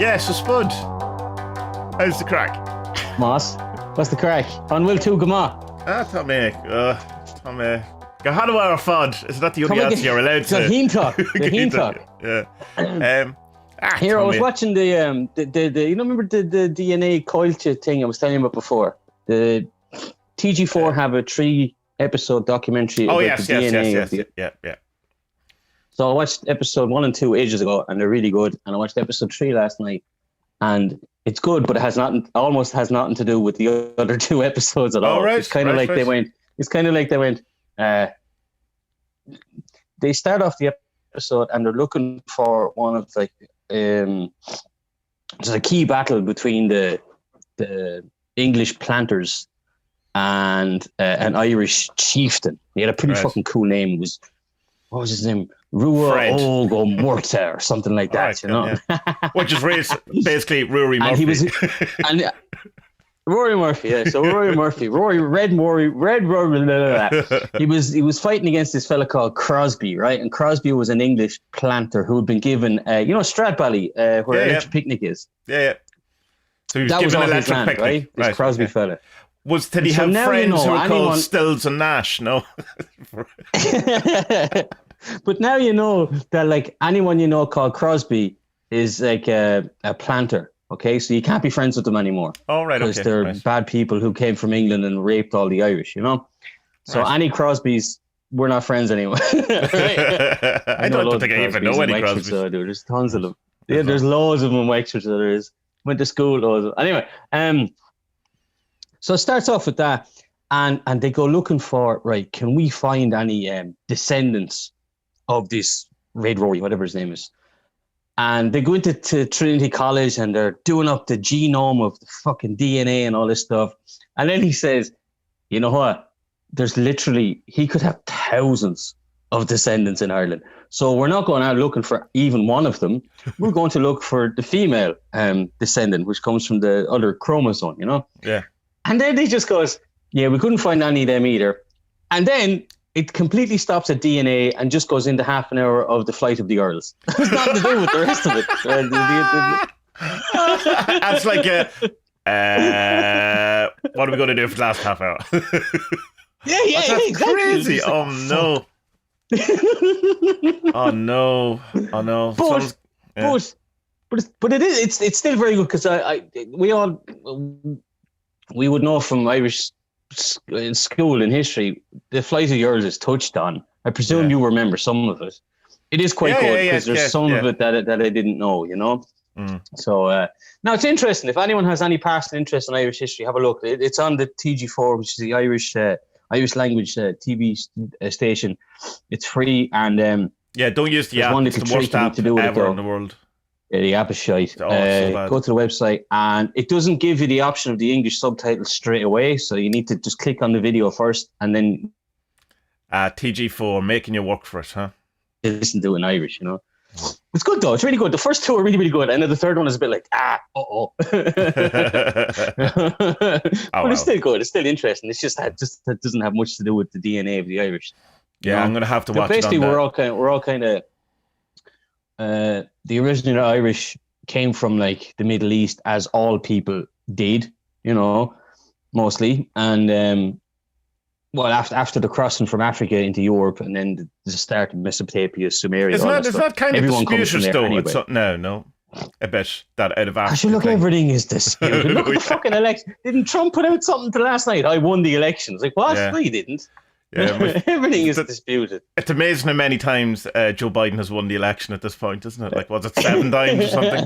Yes, so Spud. How's the crack? Moss, what's the crack? On Will 2, come on. Tommy. Gahanawa or Fod? Is that the only answer you're allowed to? The heen talk. The heen talk. Yeah. Here, Tommy. I was watching the you know, remember the DNA culture thing I was telling you about before? The TG4 have a 3-episode documentary about the DNA of the... Yeah. So I watched episode 1 and 2 ages ago, and they're really good. And I watched episode 3 last night, and it's good, but it almost has nothing to do with the other 2 episodes at all. Right, it's kind of like they went. It's kind of like they went. They start off the episode, and they're looking for one of like there's a key battle between the English planters and an Irish chieftain. He had a pretty fucking cool name. What was his name? Rua Ogo Murta or something like that, you know? Yeah. Which is basically Rory Murphy. And he was, Rory Murphy, yeah. So Rory Murphy, Red. He was fighting against this fella called Crosby, right? And Crosby was an English planter who had been given, Stradbally, where Electric Picnic is. Yeah. So he was given Electric land, Picnic, right? This Crosby fella. Did he have friends who were called Stills and Nash? No. But now you know that, like, anyone you know called Crosby is like a planter. Okay, so you can't be friends with them anymore. Oh, right, because they're bad people who came from England and raped all the Irish, you know? So any Crosbys, we're not friends anymore. Right? I don't think I even know any Crosbys. So, there's tons of them. Yeah, there's loads of them in Wexford, so there is. Went to school, loads of them. Anyway, so it starts off with that, and they go looking for, right, can we find any descendants of this Red Rory, whatever his name is? And they go into Trinity College and they're doing up the genome of the fucking DNA and all this stuff. And then he says, you know what? There's literally, he could have thousands of descendants in Ireland. So we're not going out looking for even one of them. We're going to look for the female descendant, which comes from the other chromosome, you know? Yeah. And then he just goes, yeah, we couldn't find any of them either. And then it completely stops at DNA and just goes into half an hour of the flight of the Earls. It's nothing to do with the rest of it. That's like what are we going to do for the last half hour? That's exactly. Crazy. Oh no. Oh no. But it is. It's still very good because we would know from Irish in school in history, the flight of the Earls is touched on. I presume you remember some of it. It is quite good because there's some of it that I didn't know, you know. So now it's interesting. If anyone has any past interest in Irish history, have a look. It's on the TG4, which is the Irish language TV station. It's free and don't use the app. It's the worst app ever in the world. Yeah, the app is shite. So go to the website, and it doesn't give you the option of the English subtitles straight away. So you need to just click on the video first, and then TG4 making you work for it, huh? Listen to it in Irish, you know. It's good though. It's really good. The first 2 are really, really good, and then the third one is a bit like but it's still good. It's still interesting. It's just that doesn't have much to do with the DNA of the Irish. Yeah, I'm gonna have to watch. Basically, it on we're all kind of. The original Irish came from like the Middle East, as all people did, you know, mostly. And after the crossing from Africa into Europe, and then the start of Mesopotamia, Sumeria, is that kind everyone of disputed though? Anyway. No. I bet that out of Africa. Look, everything is disputed. Look at the fucking election. Didn't Trump put out something last night? I won the election. It's like, what? No, you didn't. Yeah, everything is disputed. It's amazing how many times Joe Biden has won the election at this point, isn't it? Like, was it 7 times or something?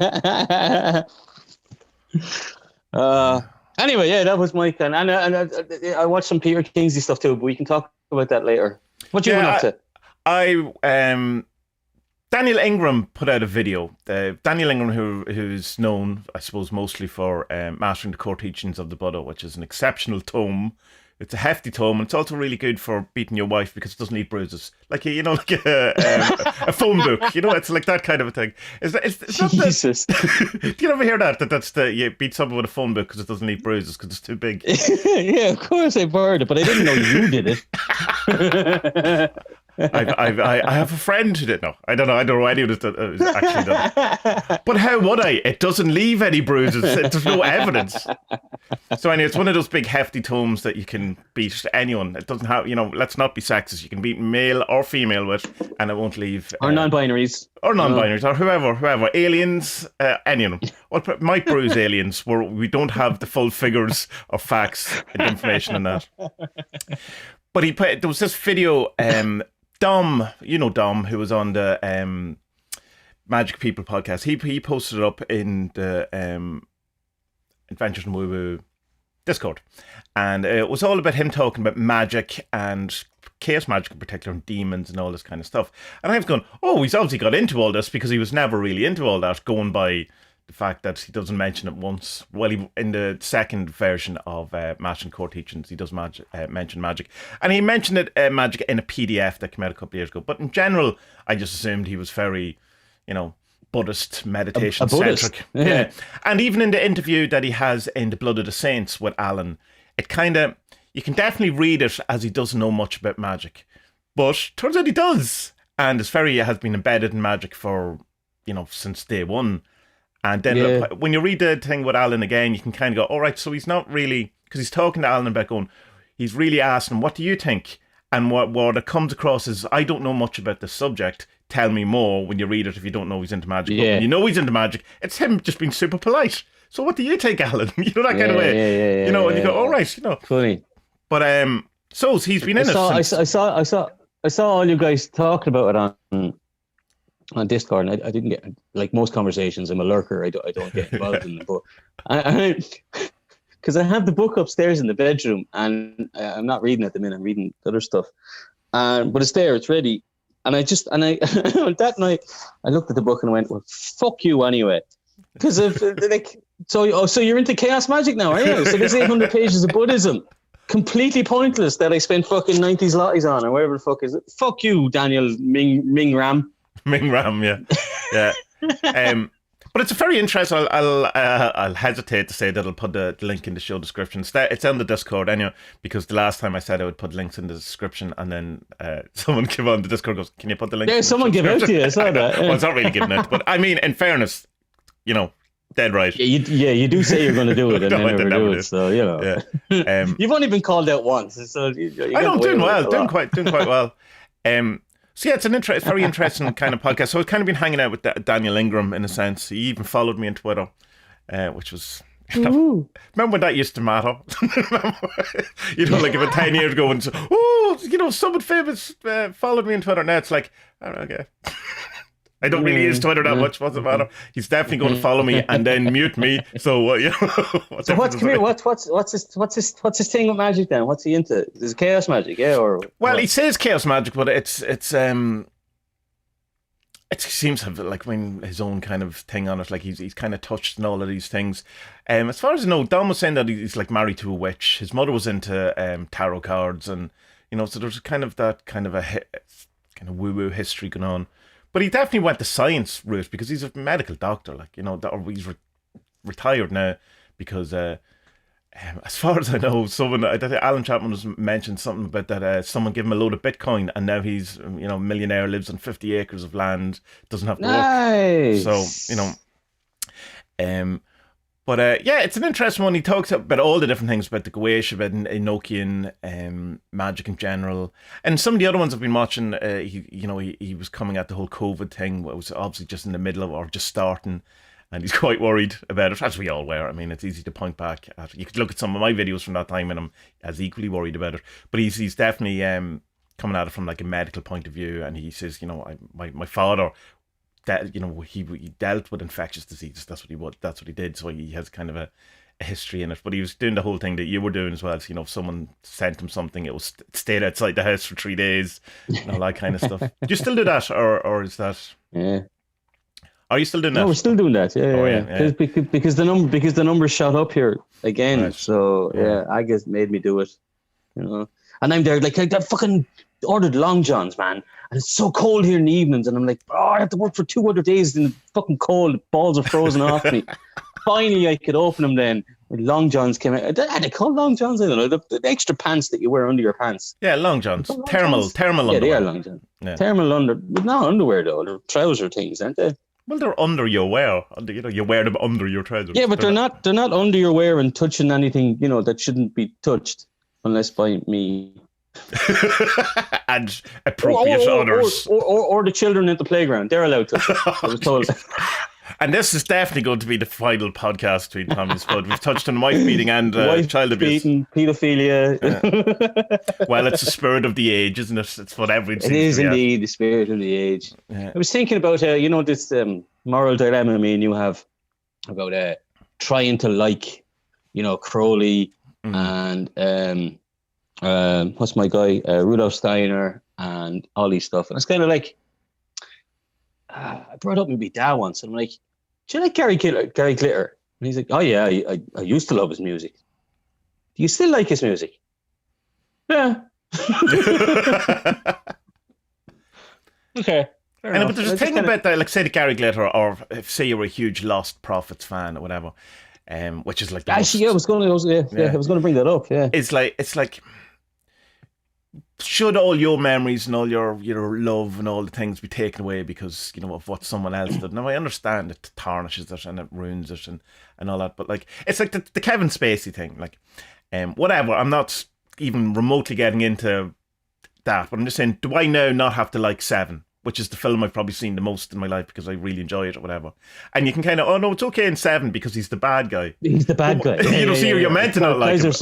Anyway, that was my kind. And I watched some Peter Kingsley stuff too, but we can talk about that later. What you been up to? Daniel Ingram put out a video. Daniel Ingram, who's known, I suppose, mostly for Mastering the Core Teachings of the Buddha, which is an exceptional tome. It's a hefty tome, and it's also really good for beating your wife because it doesn't leave bruises. Like, you know, like a phone book. You know, it's like that kind of a thing. It's not Jesus. Do you ever hear that? That's you beat someone with a phone book because it doesn't leave bruises because it's too big. Yeah, of course I've heard it, but I didn't know you did it. I have a friend who did. No, I don't know. I don't know anyone who's actually done it. But how would I? It doesn't leave any bruises. There's no evidence. So anyway, it's one of those big hefty tomes that you can beat anyone. It doesn't have, let's not be sexist. You can beat male or female with, and it won't leave. Or non-binaries. Or non-binaries, or whoever. Aliens, any of them. What might bruise aliens, where we don't have the full figures or facts and information on that. But there was this video, Dom, Dom, who was on the Magic People podcast. He posted it up in the Adventures in Woo Woo Discord, and it was all about him talking about magic and chaos magic in particular, and demons and all this kind of stuff. And I was going, oh, he's obviously got into all this because he was never really into all that, going by the fact that he doesn't mention it once. Well, in the second version of Mastering Core Teachings, he does mention magic. And he mentioned it, magic, in a PDF that came out a couple of years ago. But in general, I just assumed he was very, Buddhist meditation centric. Yeah. And even in the interview that he has in The Blood of the Saints with Alan, it kind of, you can definitely read it as he doesn't know much about magic. But turns out he does. And has been embedded in magic for, since day one. And then when you read the thing with Alan again, you can kind of go, all right, so he's not really, because he's talking to Alan about going, he's really asking, what do you think? And what it comes across is, I don't know much about this subject. Tell me more when you read it if you don't know he's into magic. But when you know he's into magic, it's him just being super polite. So what do you think, Alan? That kind of way. And you go, all right, Funny. But so he's been in it. I saw all you guys talking about it on Discord, and I didn't get, like most conversations, I'm a lurker. I don't get involved in them, but because I have the book upstairs in the bedroom, and I'm not reading it at the minute. I'm reading other stuff, but it's there, it's ready. And I that night I looked at the book and went, well, fuck you anyway, because of so you're into chaos magic now, are you? So there's 800 pages of Buddhism. Completely pointless that I spent fucking 90s lotties on, or whatever the fuck is it. Fuck you, Daniel Ming Ram. Ming Ram, yeah. But it's a very interesting. I'll hesitate to say that I'll put the link in the show description. It's on the Discord anyway, because the last time I said I would put links in the description, and then someone came on the Discord goes, "Can you put the link?" Yeah, someone gave out to you. I saw that. Well, it's not really giving it, but I mean, in fairness, dead right. Yeah, you do say you're going to do it, and then never do it. So you've only been called out once. So I know, doing well, doing quite well. So yeah, it's very interesting kind of podcast. So I've kind of been hanging out with Daniel Ingram in a sense. He even followed me on Twitter, which was, remember when that used to matter? Like about 10 years ago, and someone famous followed me on Twitter. Now it's like, okay. I don't really use Twitter that much. What's the matter? He's definitely going to follow me and then mute me. So So what's his thing with magic then? What's he into? Is it chaos magic? Yeah, or well, he says chaos magic, but it seems to have his own kind of thing on it. Like he's kind of touched on all of these things. As far as I know, Dom was saying that he's like married to a witch. His mother was into tarot cards, and so there's kind of that kind of a kind of woo woo history going on. But he definitely went the science route because he's a medical doctor, or he's retired now because, as far as I know, Alan Chapman was mentioned something about that someone gave him a load of Bitcoin and now he's, a millionaire, lives on 50 acres of land, doesn't have to work. So, But it's an interesting one. He talks about all the different things about the Gouache, about Enochian magic in general, and some of the other ones I've been watching. He was coming at the whole COVID thing. It was obviously just in the middle of or just starting, and he's quite worried about it, as we all were. I mean, it's easy to point back at. You could look at some of my videos from that time, and I'm as equally worried about it. But he's definitely coming at it from like a medical point of view, and he says, my father. That he dealt with infectious diseases. That's what he did. So he has kind of a history in it. But he was doing the whole thing that you were doing as well. So, if someone sent him something, it was stayed outside the house for 3 days and all that kind of stuff. Do you still do that, or is that? Yeah. Are you still doing that? No, we're still doing that. Yeah. Because the numbers shot up here again. Right. So I guess made me do it. And I'm there like I fucking ordered long johns, man. And it's so cold here in the evenings, and I'm like, I have to work for 2 other days in the fucking cold. Balls are frozen off me. Finally, I could open them then. long johns came out. Are they called long johns? I don't know. The extra pants that you wear under your pants. Yeah, long johns. Long Thermal johns? underwear. Yeah, they are long johns. Yeah. Thermal but not underwear though. They're trouser things, aren't they? Well, they're under your wear. You know, you wear them under your trousers. Yeah, but they're not under your wear and touching anything, you know, that shouldn't be touched unless by me. And appropriate others. Or the children at the playground. They're allowed to. I was told. And this is definitely going to be the final podcast between Tommy and Spud. We've touched on wife beating and child abuse. Beating, pedophilia. Well, it's the spirit of the age, isn't it? It's what everyone seems It is to be indeed the spirit of the age. Yeah. I was thinking about, you know, this moral dilemma me and you have about trying to like, you know, Crowley and what's my guy, Rudolf Steiner and all these stuff. And it's kind of like, I brought up my dad once and I'm like, do you like Gary Glitter? And he's like, oh yeah, I used to love his music. Do you still like his music? Yeah. Okay. But there's a thing about that, like say the Gary Glitter, or if say you were a huge Lost Prophets fan or whatever, which is like actually, I was going to bring that up. Yeah, it's like should all your memories and all your love and all the things be taken away because, you know, of what someone else did? Now I understand it tarnishes it and it ruins it and all that, but like it's like the Kevin Spacey thing, like whatever. I'm not even remotely getting into that, but I'm just saying, do I now not have to like Seven, which is the film I've probably seen the most in my life because I really enjoy it or whatever? And you can kind of, oh no, it's okay in Seven because he's the bad guy. He's the bad guy. You're meant to not like him.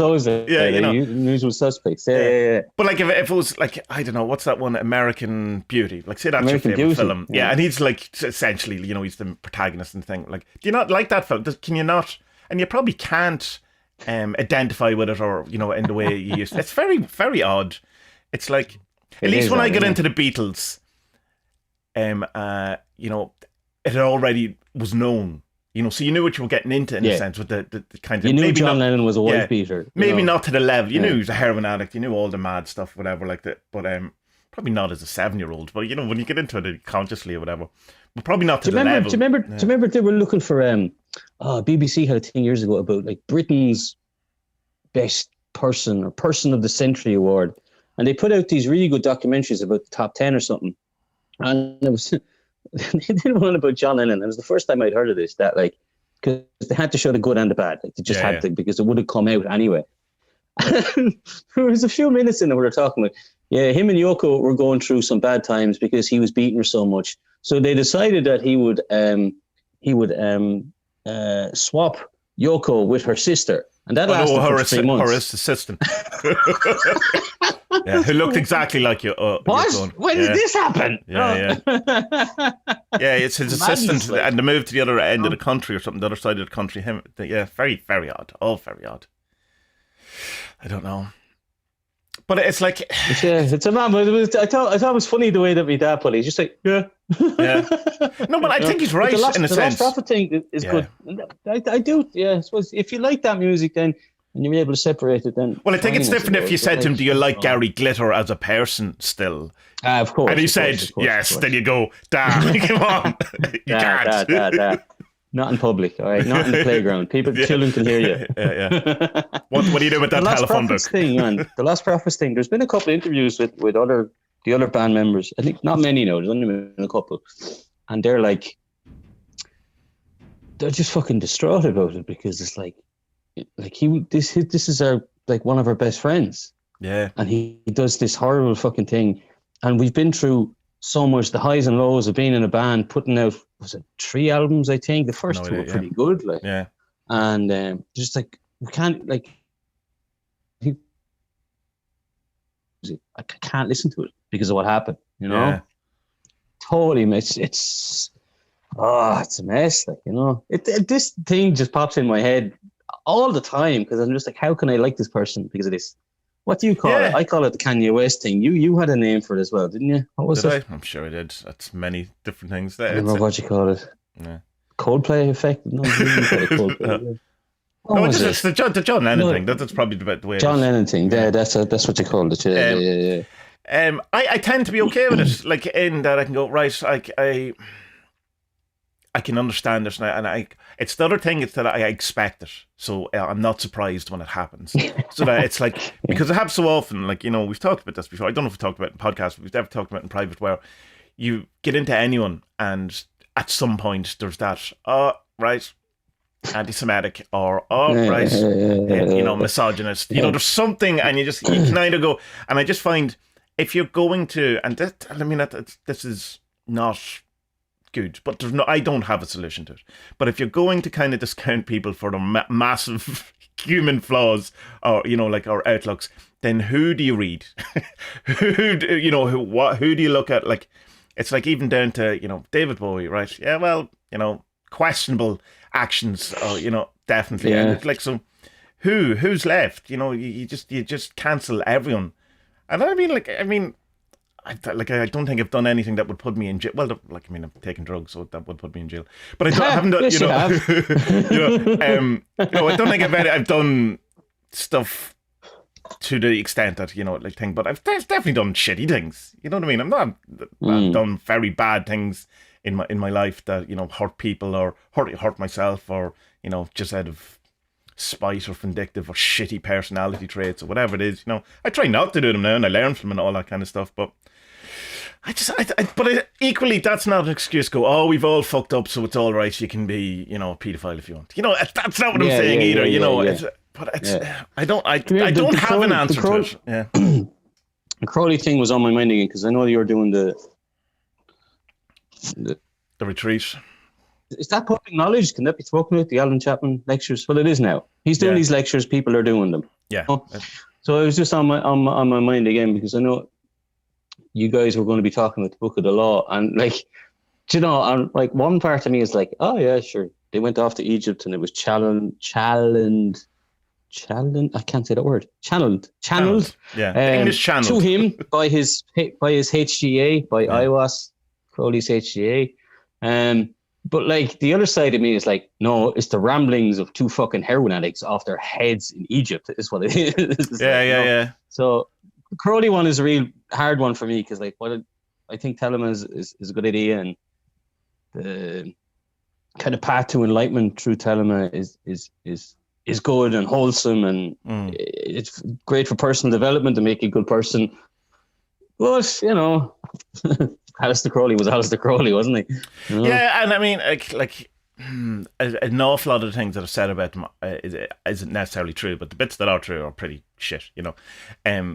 Yeah, you know, usual suspects. Yeah. But like if it was like, I don't know, what's that one, American Beauty? Like say that's American your favorite film. Yeah, and he's like essentially, you know, he's the protagonist and thing. Like, do you not like that film? Can you not? And you probably can't identify with it, or, you know, in the way you used to. It's very, very odd. It's like, at least when I get into the Beatles, you know, it already was known, you know, so you knew what you were getting into in a sense with the kind of. You knew maybe John Lennon was a wife beater. Maybe not to the level. You knew he was a heroin addict. You knew all the mad stuff, whatever, like that. But probably not as a 7-year-old. But you know, when you get into it consciously or whatever, but probably not to the level. Do you remember they were looking for BBC had a thing years ago about like Britain's best person or person of the century award. And they put out these really good documentaries about the top 10 or something. And it was, they did one about John Lennon. It was the first time I'd heard of this, that like, because they had to show the good and the bad. Like they just had to, because it would have come out anyway. And there was a few minutes in there where they're talking about, him and Yoko were going through some bad times because he was beating her so much. So they decided that he would swap Yoko with her sister. And that lasted for 3 months. Her assistant. Who looked exactly like you. What? When did this happen? Yeah. It's his assistant, and they moved to the other end of the country or something, the other side of the country. Very, very odd. All very odd. I don't know. But it's like... it's a man. I thought it was funny the way that my dad put it. He's just like, No, but I think he's right in a sense. The Lost Prophet thing is good. I do, I suppose if you like that music, then and you're able to separate it, then... Well, I think it's different if you said to him, do you like Gary Glitter as a person still? Of course. And he said, yes, then you go, damn, come on. You can't. Not in public, all right? Not in the playground. Children can hear you. What do you do with that telephone book? The Lost Prophets thing. There's been a couple of interviews with the other band members. I think not many now. There's only been a couple, and they're just fucking distraught about it because it's like this is our like one of our best friends. Yeah, and he does this horrible fucking thing, and we've been through so much, the highs and lows of being in a band, putting out, was it 3 albums, I think? The first 2 were pretty good. Like, and just like, we can't, like, I can't listen to it because of what happened, you know? Yeah. Totally, it's a mess, like, you know? This thing just pops in my head all the time because I'm just like, how can I like this person because of this? What do you call it? I call it the Kanye West thing. You had a name for it as well, didn't you? What was it? I'm sure I did. That's many different things there. I don't know what you call it. Yeah. Coldplay effect? No, you call it Coldplay. No, it's the John Lennon thing. That's probably the way. John Lennon thing. Yeah, that's what you called it. Yeah. I tend to be okay with it. Like in that I can go right. I can understand it, and I it's the other thing is that I expect it, so I'm not surprised when it happens. So that it's like, because it happens so often, like, we've talked about this before. I don't know if we've talked about it in podcasts, but we've never talked about it in private, where you get into anyone and at some point there's that, oh, right, anti-Semitic, or, oh, right, misogynist. There's something, and you can either go, and I just find, if you're going to, and that, I mean, this is not good, but I don't have a solution to it. But if you're going to kind of discount people for their massive human flaws, or or outlooks, then who do you read? who do you look at? Like, it's like even down to David Bowie, right? Yeah, well, questionable actions, definitely. Yeah. And it's like, so who's left? You just cancel everyone. And I mean, I don't think I've done anything that would put me in jail. Well, I'm taking drugs, so that would put me in jail. But I haven't done, Yes, you have. I don't think I've done stuff to the extent that thing. But I've definitely done shitty things. You know what I mean? I've done very bad things in my life that hurt people or hurt myself, or just out of spite or vindictive or shitty personality traits or whatever it is. I try not to do them now, and I learn from them and all that kind of stuff. But equally, that's not an excuse to go, oh, we've all fucked up, so it's all right. You can be, a paedophile if you want. That's not what I'm saying either. I don't have an answer to it. Yeah. The Crowley thing was on my mind again, because I know you were doing the retreat. Is that public knowledge? Can that be spoken about, the Alan Chapman lectures? Well, it is now. He's doing these lectures. People are doing them. Yeah. So it was just on my mind again, because I know you guys were going to be talking about the Book of the Law, and one part of me is like, oh yeah, sure. They went off to Egypt, and it was challenged. I can't say that word. Channeled. Yeah. English channeled to him by his HGA, by IWAS, Crowley's HGA. But the other side of me is like, no, it's the ramblings of two fucking heroin addicts off their heads in Egypt, is what it is. Yeah. So the Crowley one is a real hard one for me, because I think Telema is a good idea, and the kind of path to enlightenment through Telema is good and wholesome, and it's great for personal development to make you a good person. But Alistair Crowley was Alistair Crowley, wasn't he? Yeah, and I mean, an awful lot of the things that are said about them isn't necessarily true, but the bits that are true are pretty shit, The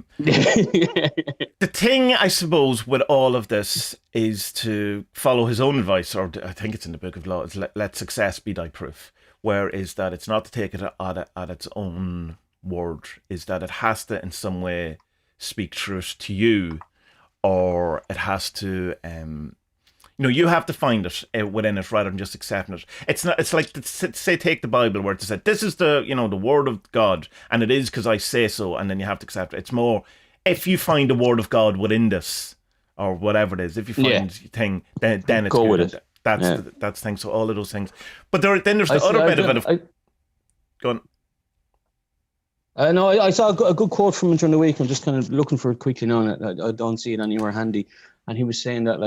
thing, I suppose, with all of this is to follow his own advice, or I think it's in the Book of Law, is let success be thy proof. Where is that it's not to take it at its own word, is that it has to in some way speak truth to you, or it has to you have to find it within it rather than just accepting it. It's not. It's like, say, take the Bible, where it said, this is the the word of God, and it is because I say so, and then you have to accept it. It's more, if you find the word of God within this, or whatever it is, if you find thing, then it's go good. with it. That's things. So all of those things, but there's the other bit of it. Go on. No, I saw a good quote from him during the week. I'm just kind of looking for it quickly now, and I don't see it anywhere handy. And he was saying that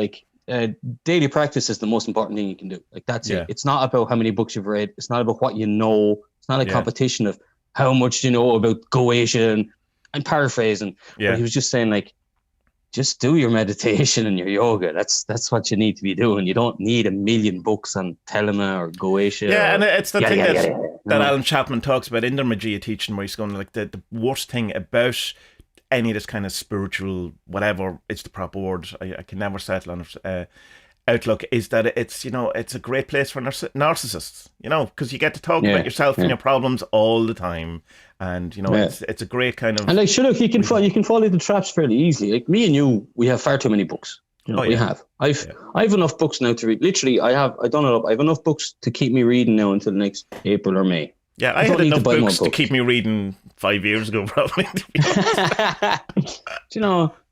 daily practice is the most important thing you can do. That's it. It's not about how many books you've read. It's not about what you know. It's not a competition of how much you know about Goetia, and I'm paraphrasing. But he was just saying, just do your meditation and your yoga. That's what you need to be doing. You don't need a million books on Telema or Goetia. Yeah, and it's the thing that Alan Chapman talks about in their Magia teaching, where he's going, the worst thing about any of this kind of spiritual, whatever it's the proper word, I can never settle on it, outlook, is that it's it's a great place for narcissists, because you get to talk about yourself and your problems all the time, and it's a great kind of, and you can fall into traps fairly easily. Like me and you, we have far too many books. We have. I have enough books now to read. Literally, I have enough books to keep me reading now until next April or May. Yeah, I had enough books to keep me reading 5 years ago, probably.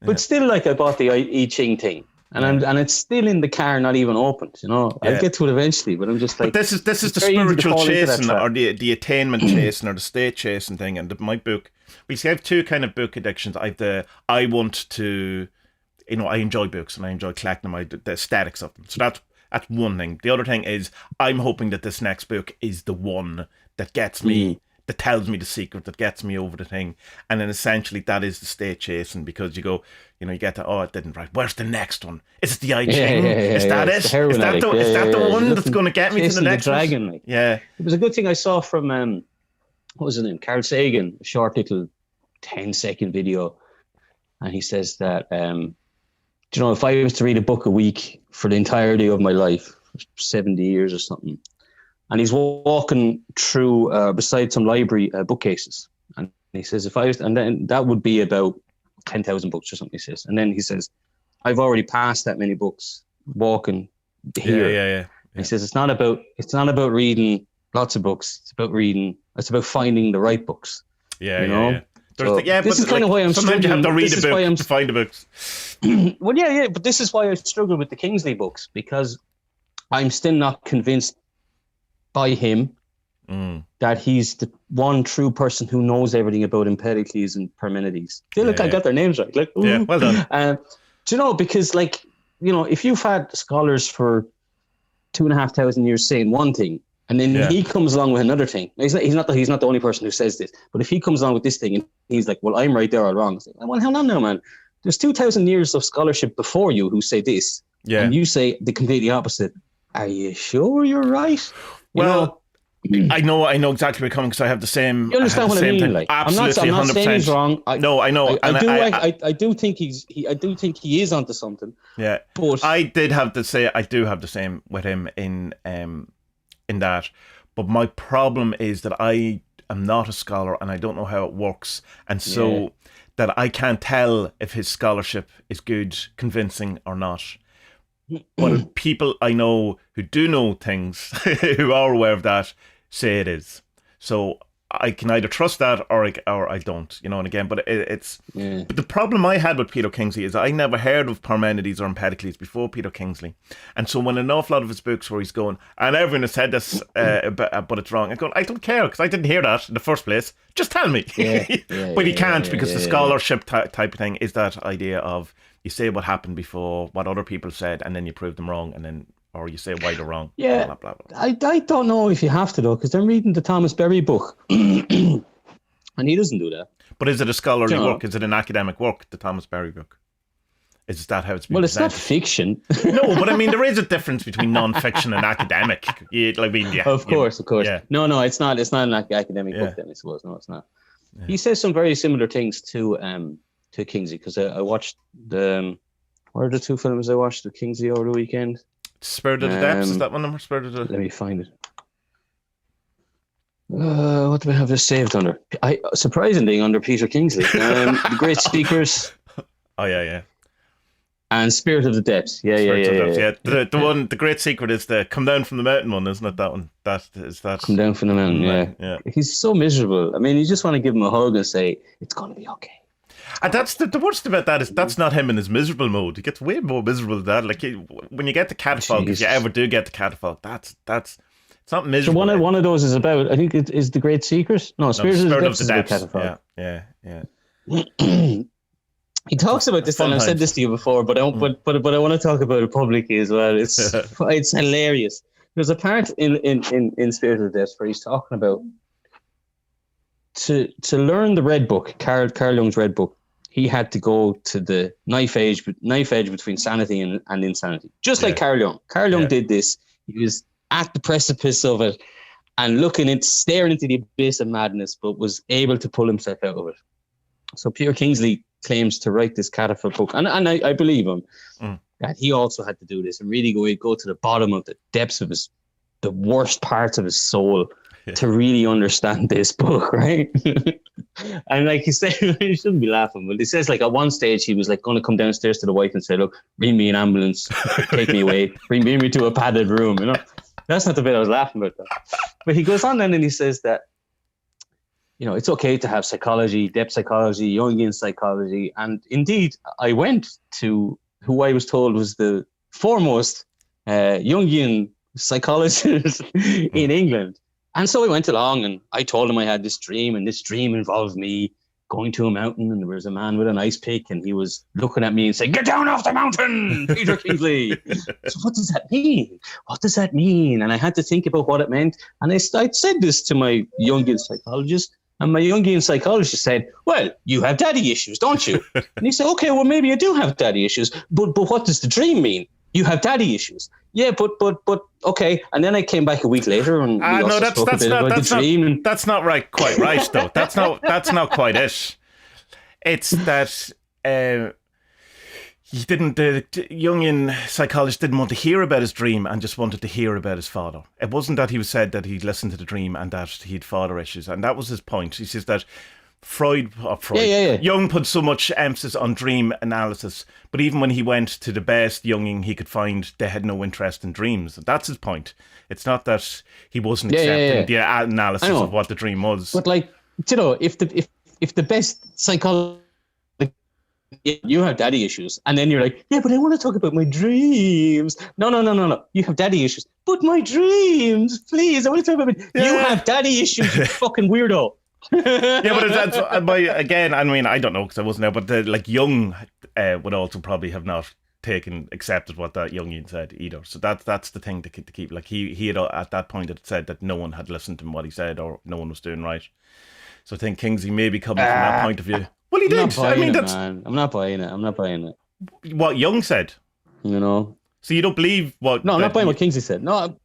But still, I bought the I Ching thing, and it's still in the car, not even opened. I'll get to it eventually, but I'm just like. But this is the spiritual chasing, or the attainment chasing, or the state chasing thing. And my book, I have two kind of book addictions. I want to, I enjoy books and I enjoy collecting them. The aesthetics of them. So that's That's one thing. The other thing is I'm hoping that this next book is the one that gets me, that tells me the secret, that gets me over the thing. And then essentially that is the state chasing, because you go, you get to, it didn't right. Where's the next one? Is it the I Ching? Is that it? Is that the one that's going to get me to the next dragon, one? like. Yeah. It was a good thing I saw from, what was his name? Carl Sagan, a short little 10-second video. And he says that, if I was to read a book a week for the entirety of my life, 70 years or something, and he's walking through beside some library bookcases, and he says, and then that would be about 10,000 books or something, he says. And then he says, I've already passed that many books walking here. Yeah. He says, it's not about reading lots of books. It's about finding the right books. Yeah. So this is kind of why I'm sometimes struggling. You have to read a book to find the books. Well, yeah, but this is why I struggle with the Kingsley books, because I'm still not convinced by him that he's the one true person who knows everything about Empedocles and Parmenides. I feel like I got their names right. Like, yeah, well done. Because if you've had scholars for 2,500 years saying one thing, and then he comes along with another thing. He's not the only person who says this, but if he comes along with this thing and he's like, well, I'm right, they're all wrong. It's like, well, hell on now, man. There's 2,000 years of scholarship before you who say this, and you say the completely opposite. Are you sure you're right? I know exactly where you're coming, because I have the same. You understand what I mean? Like, absolutely, I'm not saying he's wrong. I know. I do think he is onto something. Yeah, but I do have the same with him in that. But my problem is that I am not a scholar and I don't know how it works, and so that I can't tell if his scholarship is good, convincing or not. But people I know who do know things, who are aware of that, say it is. So I can either trust that or I don't, and again, but it's. Yeah. But the problem I had with Peter Kingsley is I never heard of Parmenides or Empedocles before Peter Kingsley, and so when an awful lot of his books where he's going, and everyone has said this, but it's wrong, I'm going, I don't care, because I didn't hear that in the first place. Just tell me. But he can't, because the scholarship type of thing is that idea of you say what happened before, what other people said, and then you prove them wrong, and then. Or you say why they're wrong. Yeah, blah, blah, blah. I don't know if you have to, though, because I'm reading the Thomas Berry book, and he doesn't do that. But is it a scholarly work? Is it an academic work, the Thomas Berry book? Is that how it's been presented? It's not fiction. No, but I mean, there is a difference between non-fiction and academic. Of course. Yeah. No, it's not an academic book then, I suppose. No, it's not. Yeah. He says some very similar things to Kingsley, because I watched what are the two films I watched with Kingsley over the weekend? Spirit of the Depths, is that one number? Spirit of the... Let me find it. What do I have this saved under? Surprisingly, under Peter Kingsley. The Great Speakers. Oh, yeah. And Spirit of the Depths. Yeah. The one, the Great Secret is the Come Down from the Mountain one, isn't it? That one. That is that. Come Down from the Mountain, yeah. He's so miserable. I mean, you just want to give him a hug and say, it's going to be okay. And that's the worst about that is that's not him in his miserable mode. He gets way more miserable than that. Like when you get the catafalque, if you ever do get the catafalque, that's it's not miserable. So one of those is about. I think it is the Great Secret. No, Spirit of the Depths is about catafalque. Yeah. He talks about this, and I've said this to you before, but I want to talk about it publicly as well. It's hilarious. There's a part in Spirit of the Depths where he's talking about to learn the Red Book, Carl Jung's Red Book. He had to go to the knife edge between sanity and insanity. Just like Carl Jung. Carl Jung did this. He was at the precipice of it and staring into the abyss of madness, but was able to pull himself out of it. So Peter Kingsley claims to write this catapult book, and I believe him, that he also had to do this and really go to the bottom of the depths of the worst parts of his soul to really understand this book, right? And like he said, you shouldn't be laughing, but he says like at one stage he was like going to come downstairs to the wife and say, look, bring me an ambulance, take me away, bring me to a padded room, That's not the bit I was laughing about, though. But he goes on then and he says that, it's okay to have psychology, depth psychology, Jungian psychology. And indeed, I went to who I was told was the foremost Jungian psychologist in England. And so I went along and I told him I had this dream, and this dream involved me going to a mountain, and there was a man with an ice pick, and he was looking at me and saying, "Get down off the mountain, Peter Kingsley." So what does that mean? What does that mean? And I had to think about what it meant. And I said this to my Jungian psychologist, and my Jungian psychologist said, "Well, you have daddy issues, don't you?" And he said, "Okay, well, maybe I do have daddy issues, but what does the dream mean? You have daddy issues." Yeah, but okay. And then I came back a week later, and we also spoke a bit about the dream. That's not right, quite right though. That's not quite it. It's that he didn't. The Jungian psychologist didn't want to hear about his dream and just wanted to hear about his father. It wasn't that he said that he'd listened to the dream and that he had father issues, and that was his point. He says that Jung put so much emphasis on dream analysis, but even when he went to the best Jungian he could find, they had no interest in dreams. That's his point. It's not that he wasn't accepting the analysis of what the dream was. But like, you know, if the best psychologist, you have daddy issues, and then you're like, yeah, but I want to talk about my dreams. No. You have daddy issues, but my dreams, please. I want to talk about you have daddy issues, you fucking weirdo. Yeah, but that's again. I mean, I don't know because I wasn't there, but like Jung would also probably have not accepted what that Jungian said either. So that's the thing to keep. Like he had at that point had said that no one had listened to what he said or no one was doing right. So I think Kingsley may be coming from that point of view. Well, he did. I mean, I'm not buying it. What Jung said. You know. So you don't believe what? No, I'm not buying what Kingsley said. No,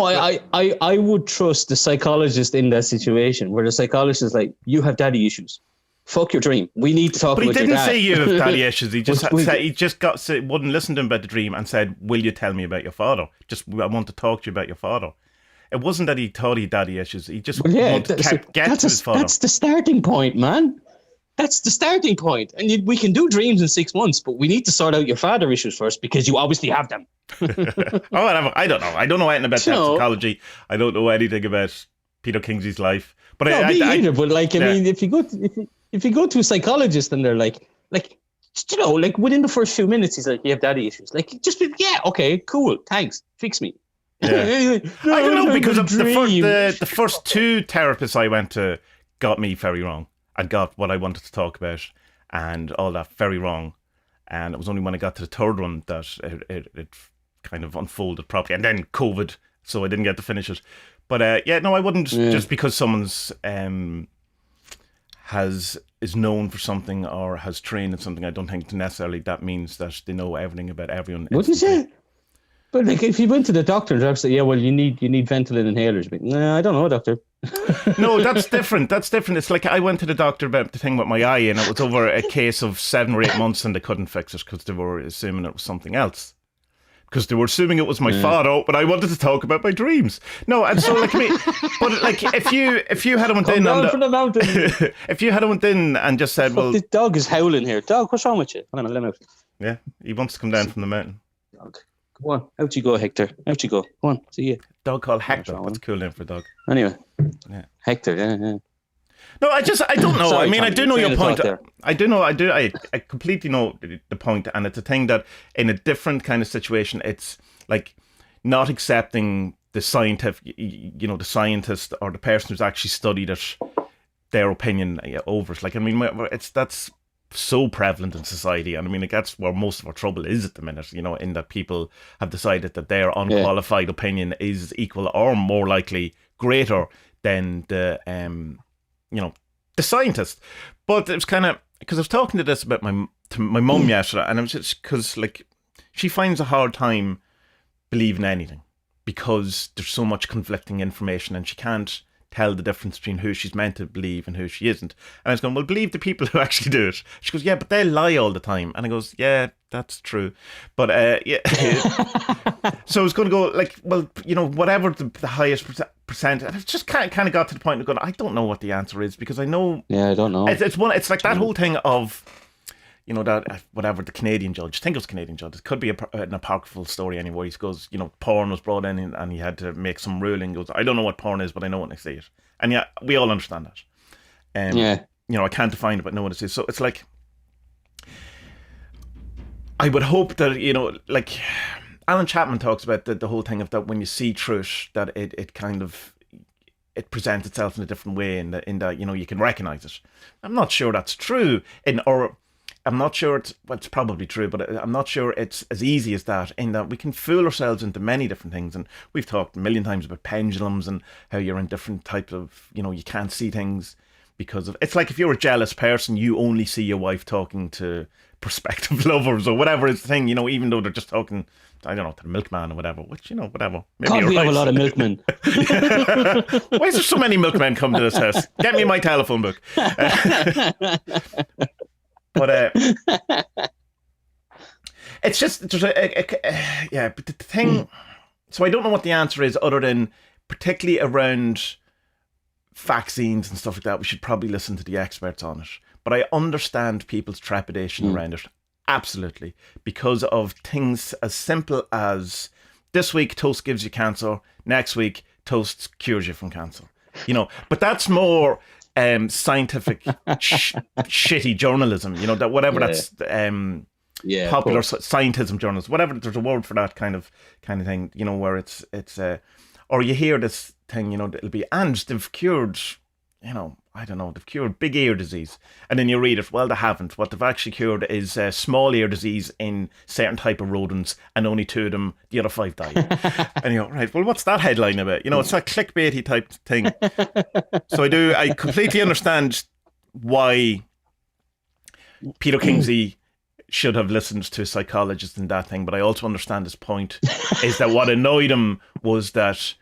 I would trust the psychologist in that situation where the psychologist is like, you have daddy issues. Fuck your dream. We need to talk about your dad. But he didn't say you have daddy issues. He just wouldn't listen to him about the dream and said, will you tell me about your father? I want to talk to you about your father. It wasn't that he thought he had daddy issues. He just wanted to get to his father. That's the starting point, man. That's the starting point. And we can do dreams in 6 months, but we need to sort out your father issues first because you obviously have them. Whatever. I don't know. I don't know anything about psychology. I don't know anything about Peter Kingsley's life. But no, me either. But like, I mean, if you go to a psychologist and they're like, you know, like within the first few minutes, he's like, you have daddy issues. Like, just be, yeah, okay, cool, thanks, fix me. Yeah. I don't know because the first two therapists I went to got me very wrong and got what I wanted to talk about and all that very wrong. And it was only when I got to the third one that it kind of unfolded properly. And then COVID, so I didn't get to finish it. But I wouldn't just because someone's is known for something or has trained in something. I don't think necessarily that means that they know everything about everyone. Wouldn't you? But like, if you went to the doctor, the doctor said, "Yeah, well, you need Ventolin inhalers." But nah, I don't know, doctor. No, that's different. That's different. It's like I went to the doctor about the thing with my eye, and it was over a case of 7 or 8 months, and they couldn't fix it because they were assuming it was something else. Because they were assuming it was my father, but I wanted to talk about my dreams. No, and so like me, but like if you had went in down from the mountain, if you had went in and just said, "Well, this dog is howling here. Dog, what's wrong with you?" Hang on, let him out. Yeah, he wants to come down from the mountain. Dog. Go on, out you go, Hector. Out you go. Go on, see you. Dog called Hector. What's a cool name for a dog? Anyway, Hector. Yeah. No, I don't know. Sorry, I mean, Tommy, I do know your point. I I completely know the point, and it's a thing that in a different kind of situation, it's like not accepting the scientific, the scientist or the person who's actually studied it, their opinion over it. Like, I mean, that's so prevalent in society, and I mean, like, that's where most of our trouble is at the minute. In that people have decided that their unqualified opinion is equal or more likely greater than the the scientist. But it was kind of because I was talking to this about my mum yesterday, and it was just because like she finds a hard time believing anything because there's so much conflicting information, and she can't tell the difference between who she's meant to believe and who she isn't. And I was going, well, believe the people who actually do it. She goes, yeah, but they lie all the time. And I goes, yeah, that's true. But yeah. So I was going to go like, well, whatever the highest percent. And I just kind of got to the point of going, I don't know what the answer is because I know. Yeah, I don't know. It's like that whole thing of, that whatever the Canadian judge, I think it was Canadian judge. It could be an apocryphal story anyway. He goes, porn was brought in and he had to make some ruling. He goes, I don't know what porn is, but I know when I see it. And yeah, we all understand that. I can't define it, but know what it is. So it's like, I would hope that, like Alan Chapman talks about the whole thing of that when you see truth, that it kind of, it presents itself in a different way in that you can recognize it. I'm not sure that's true or I'm not sure it's probably true, but I'm not sure it's as easy as that, in that we can fool ourselves into many different things. And we've talked a million times about pendulums and how you're in different types of, you can't see things because of, it's like if you're a jealous person, you only see your wife talking to prospective lovers or whatever is the thing, even though they're just talking, I don't know, to the milkman or whatever, which, whatever. Maybe God, we have a lot of milkmen. Why is there so many milkmen coming to this house? Get me my telephone book. But it's just, there's but the thing, so I don't know what the answer is other than, particularly around vaccines and stuff like that, we should probably listen to the experts on it. But I understand people's trepidation around it. Absolutely. Because of things as simple as, this week toast gives you cancer, next week toast cures you from cancer. But that's more scientific shitty journalism, that whatever that's popular scientism journalism, whatever, there's a word for that kind of thing, where it's or you hear this thing, it'll be, and they've cured, I don't know, they've cured big ear disease. And then you read it, well, they haven't. What they've actually cured is small ear disease in certain type of rodents, and only 2 of them, the other 5 died. And right, well, what's that headline about? It's that clickbaity type thing. So I completely understand why Peter Kingsley should have listened to a psychologist in that thing, but I also understand his point, is that what annoyed him was that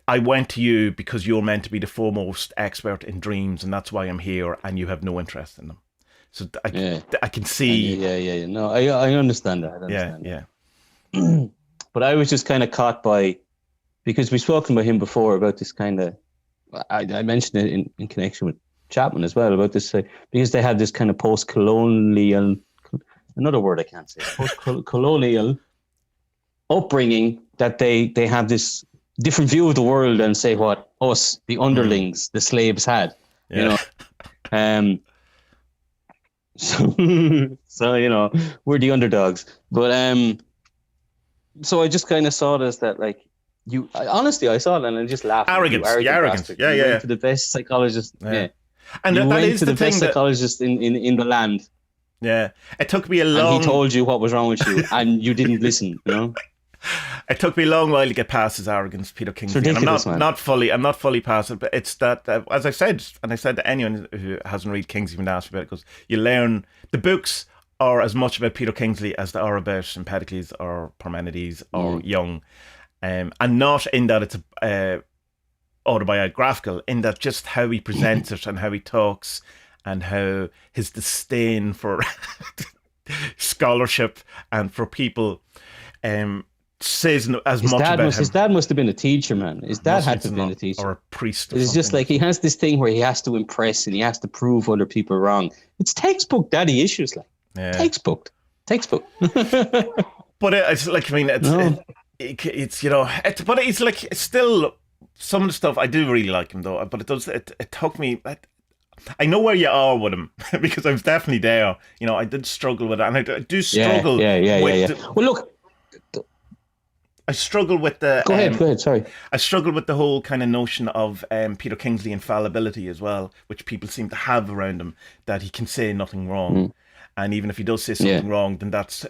I went to you because you're meant to be the foremost expert in dreams, and that's why I'm here, and you have no interest in them. So I can see. Yeah. No, I understand that. Yeah. But I was just kind of caught by, because we've spoken about him before, about this kind of, I mentioned it in connection with Chapman as well, about this, because they had this kind of post-colonial, another word I can't say, post-colonial upbringing, that they have this different view of the world and say what us, the underlings, the slaves had, so we're the underdogs. But so I just kind of saw this, that like, honestly, I saw it and I just laughed. Arrogance, arrogance. Yeah. To the best psychologist, And that is the best thing, psychologist in the land. Yeah, it took me a long. And he told you what was wrong with you, and you didn't listen. It took me a long while to get past his arrogance, Peter Kingsley. And I'm not fully past it, but it's that, as I said, and I said to anyone who hasn't read Kingsley when they ask me about it, because you learn, the books are as much about Peter Kingsley as they are about Empedocles or Parmenides or Jung, and not in that it's autobiographical, in that just how he presents it and how he talks and how his disdain for scholarship and for people says as much about him. His dad must have been a teacher, man. His dad had to have been a teacher. Or a priest. It's just like he has this thing where he has to impress and he has to prove other people wrong. It's textbook daddy issues, like. Yeah. Textbook. But it's like, I mean, it's but it's like, it's still, some of the stuff, I do really like him though, but it took me, I know where you are with him, because I was definitely there. I did struggle with it, and I do struggle with well, look, I struggle with the. Go ahead. Sorry. I struggle with the whole kind of notion of Peter Kingsley infallibility as well, which people seem to have around him, that he can say nothing wrong, and even if he does say something wrong, then that's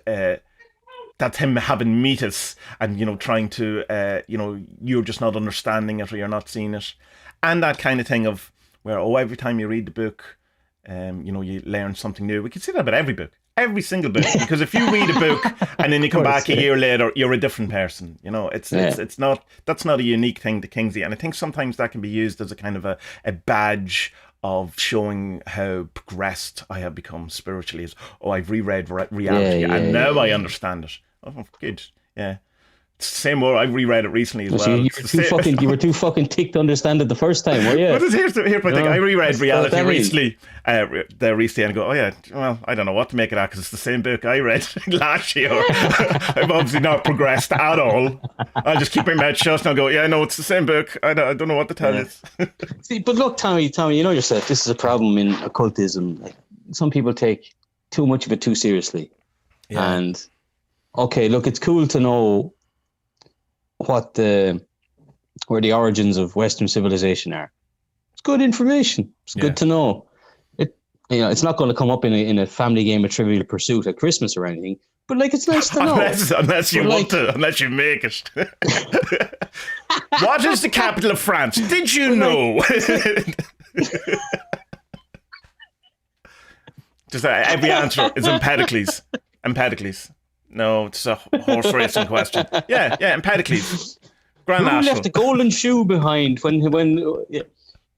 him having meatus and trying to you're just not understanding it, or you're not seeing it, and that kind of thing of where every time you read the book, you learn something new. We can say that about every book. Every single book, because if you read a book and then you come back a year later, you're a different person. It's not, that's not a unique thing to Kingsley, and I think sometimes that can be used as a kind of a badge of showing how progressed I have become spiritually. Is I've reread reality and now I understand it. Oh, good, yeah. Same word. I reread it recently as well. You were too fucking ticked to understand it the first time, were you? But here's my thing. I reread reality recently. Recently, and I go, oh yeah, well, I don't know what to make of that, because it's the same book I read last year. I've obviously not progressed at all. I just keep my mouth shut and I'll go, yeah, no, it's the same book. I don't know what to tell you. See, but look, Tommy, you know yourself. This is a problem in occultism. Like, some people take too much of it too seriously, and okay, look, it's cool to know what the where the origins of Western civilization are. It's good information. It's good to know. It's not going to come up in a family game of Trivial Pursuit at Christmas or anything, but like it's nice to know. unless you make it. What is the capital of France? Did you know? Just every answer is Empedocles. Empedocles. No, it's a horse racing question. Yeah, Empedocles. Grand Who National. left the golden shoe behind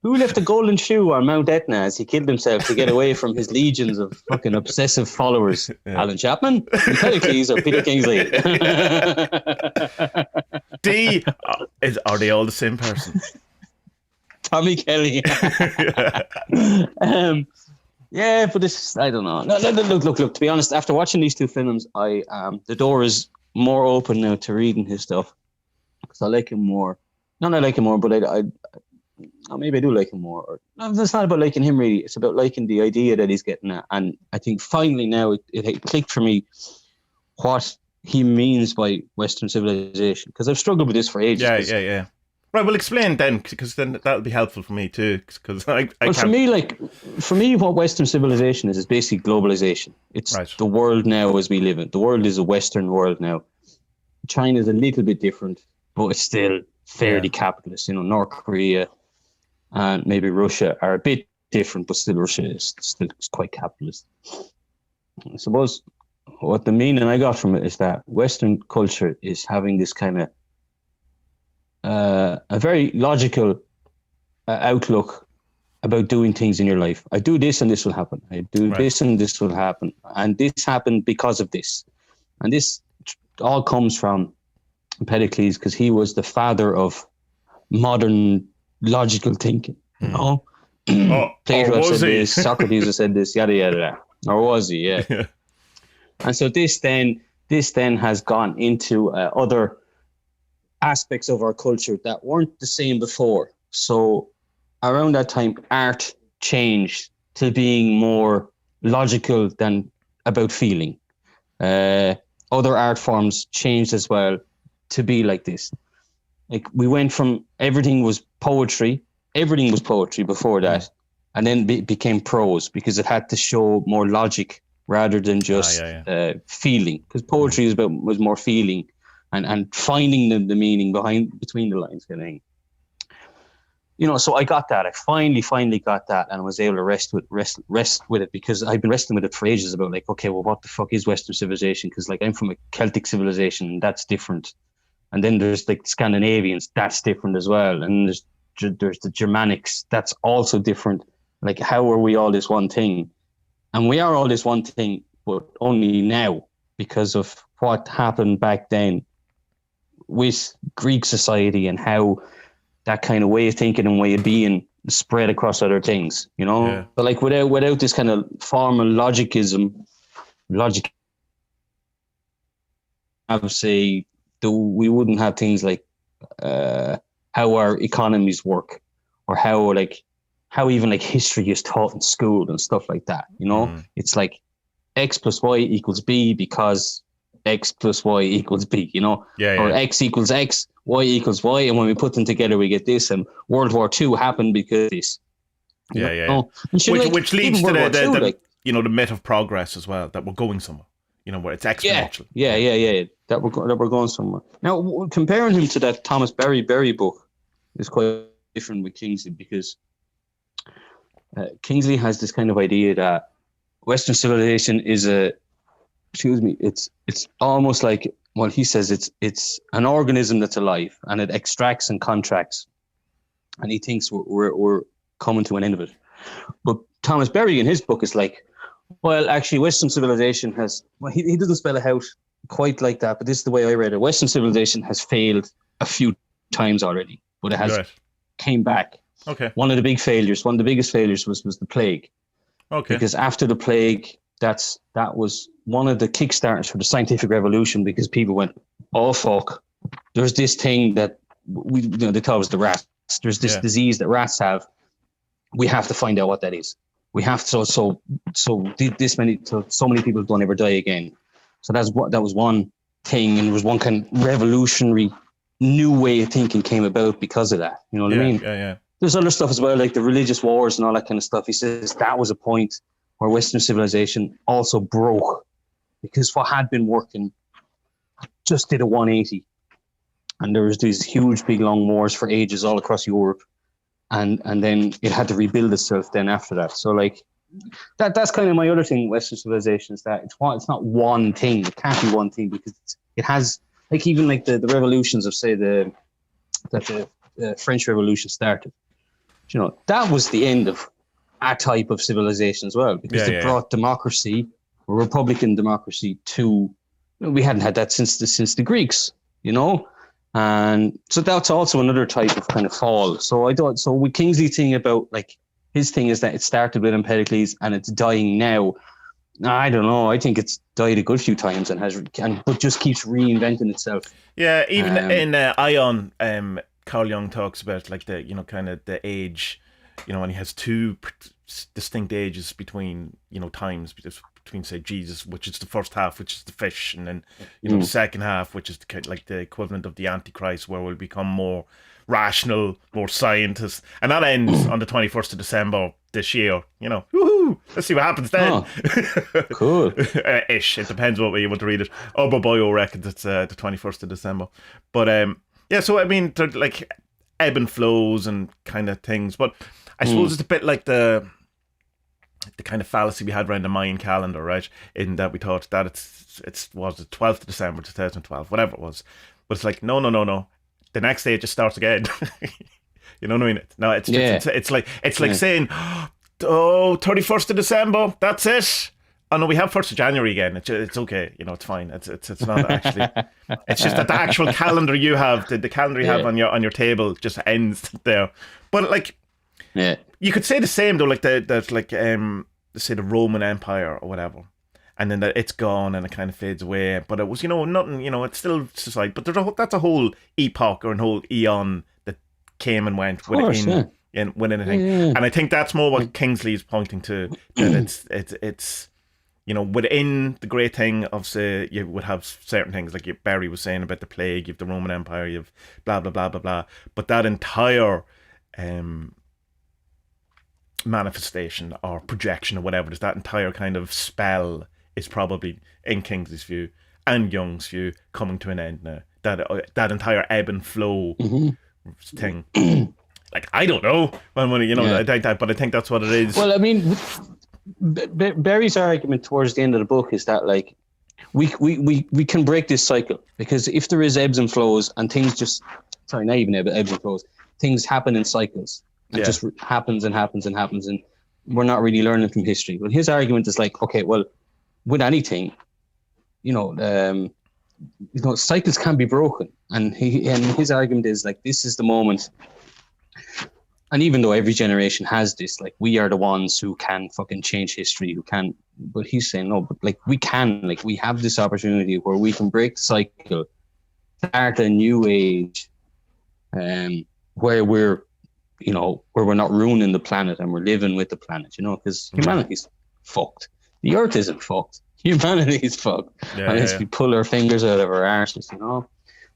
who left the golden shoe on Mount Etna as he killed himself to get away from his legions of fucking obsessive followers? Yeah. Alan Chapman, Empedocles, or Peter Kingsley? Are they all the same person? Tommy Kelly. Yeah, but this, I don't know. No, look. To be honest, after watching these two films, the door is more open now to reading his stuff because I like him more. Not I like him more, but maybe I do like him more. Or, no, it's not about liking him really. It's about liking the idea that he's getting at. And I think finally now it clicked for me what he means by Western civilization, because I've struggled with this for ages. Yeah. Right, well, explain then, because then that'll be helpful for me too. Because for me, what Western civilization is basically globalization. It's the world now as we live in. The world is a Western world now. China is a little bit different, but it's still fairly capitalist. North Korea and maybe Russia are a bit different, but still Russia is still quite capitalist. I suppose what the meaning I got from it is that Western culture is having this kind of a very logical outlook about doing things in your life. I do this and this will happen. I do this and this will happen. And this happened because of this. And this all comes from Empedocles, because he was the father of modern logical thinking. Plato said this, Socrates has said this, yada, yada, yada. Or was he? Yeah. And so this then has gone into other aspects of our culture that weren't the same before. So around that time, art changed to being more logical than about feeling. Other art forms changed as well to be like this. Like we went from everything was poetry before that, and then became prose because it had to show more logic rather than just feeling. Because poetry was more feeling. And finding the meaning between the lines, kind of thing. So I got that. I finally got that, and I was able to rest with it, because I've been wrestling with it for ages about like, okay, well, what the fuck is Western civilization? Because like I'm from a Celtic civilization, and that's different. And then there's like Scandinavians, that's different as well. And there's the Germanics, that's also different. Like, how are we all this one thing? And we are all this one thing, but only now because of what happened back then with Greek society and how that kind of way of thinking and way of being spread across other things, But like without this kind of formal logicism, I would say we wouldn't have things like how our economies work, or how even like history is taught in school and stuff like that. It's like X plus Y equals B because X plus Y equals B, or X equals X, Y equals Y, and when we put them together, we get this. And World War II happened because this. Which leads to the myth of progress as well, that we're going somewhere. Where it's exponential. Yeah. That we're going somewhere. Now, comparing him to that Thomas Berry book is quite different with Kingsley, because Kingsley has this kind of idea that Western civilization is it's almost like, well, he says it's an organism that's alive, and it extracts and contracts, and he thinks we're coming to an end of it. But Thomas Berry in his book is like, well, actually, Western civilization has, well, he doesn't spell it out quite like that, but this is the way I read it. Western civilization has failed a few times already, but it has came back. Okay. One of the biggest failures was the plague. Okay. Because after the plague, that was one of the kickstarters for the scientific revolution, because people went, oh fuck, there's this thing that they thought was the rats. There's this disease that rats have. We have to find out what that is. We have to, so many people don't ever die again. So that was one thing, and it was one kind of revolutionary new way of thinking came about because of that. You know what I Yeah, mean? yeah, yeah. There's other stuff as well, like the religious wars and all that kind of stuff. He says that was a point where Western civilization also broke because what had been working just did a 180. And there was these huge, big, long wars for ages all across Europe. And then it had to rebuild itself then after that. So like that's kind of my other thing, Western civilization, is that it's not one thing. It can't be one thing because it has, like, even like the revolutions of, say, the French Revolution started. You know, that was the end of a type of civilization as well, because it brought democracy, or Republican democracy, to, we hadn't had that since the Greeks, you know, and so that's also another type of kind of fall. So I thought, so with Kingsley's thing about, like, his thing is that it started with Empedocles and it's dying now. I don't know. I think it's died a good few times but just keeps reinventing itself. Yeah, even in Ion, Carl Jung talks about, like, the, you know, kind of the age, you know, and he has two distinct ages between, you know, times between, say, Jesus, which is the first half, which is the fish, and then, you know, the second half, which is like the equivalent of the Antichrist, where we'll become more rational, more scientists, and that ends on the 21st of December this year. You know, woohoo! Let's see what happens then. Oh, cool. Ish. It depends what way you want to read it. Bio reckons it's the 21st of December, but yeah. So I mean, like, ebb and flows and kind of things, but I suppose it's a bit like the kind of fallacy we had around the Mayan calendar, right? In that we thought that it's was the 12th of December 2012, whatever it was, but it's like no. The next day it just starts again. You know what I mean? No, it's like saying, oh, 31st of December, that's it. Oh no, we have 1st of January again. It's okay, you know, it's fine. It's not actually. It's just that the actual calendar you have, the calendar you have on your table, just ends there. But like, you could say the same though, like say the Roman Empire or whatever, and then that it's gone and it kind of fades away. But it was, you know, nothing. You know, it's still society. But that's a whole epoch or a whole eon that came and went within anything. And I think that's more what Kingsley is pointing to. That it's you know, within the great thing of, say, you would have certain things like Barry was saying about the plague, you have the Roman Empire, you have blah blah blah blah blah. But that entire manifestation or projection or whatever it is, that entire kind of spell is probably, in Kingsley's view and Jung's view, coming to an end now. That entire ebb and flow thing. Like, I don't know when you know, I think that, but I think that's what it is. Well, I mean, Barry's argument towards the end of the book is that, like, we can break this cycle, because if there is ebbs and flows and things just, sorry, not even ebbs and flows, things happen in cycles. It just happens and happens and happens, and we're not really learning from history. But his argument is like, okay, well, with anything, you know, cycles can be broken, and his argument is like, this is the moment. And even though every generation has this, like, we are the ones who can fucking change history, who can. But he's saying no, but like, we can, like, we have this opportunity where we can break the cycle, start a new age, where we're, you know, where we're not ruining the planet and we're living with the planet, you know, because humanity's fucked. The earth isn't fucked. Humanity is fucked. Unless we pull our fingers out of our arses, you know.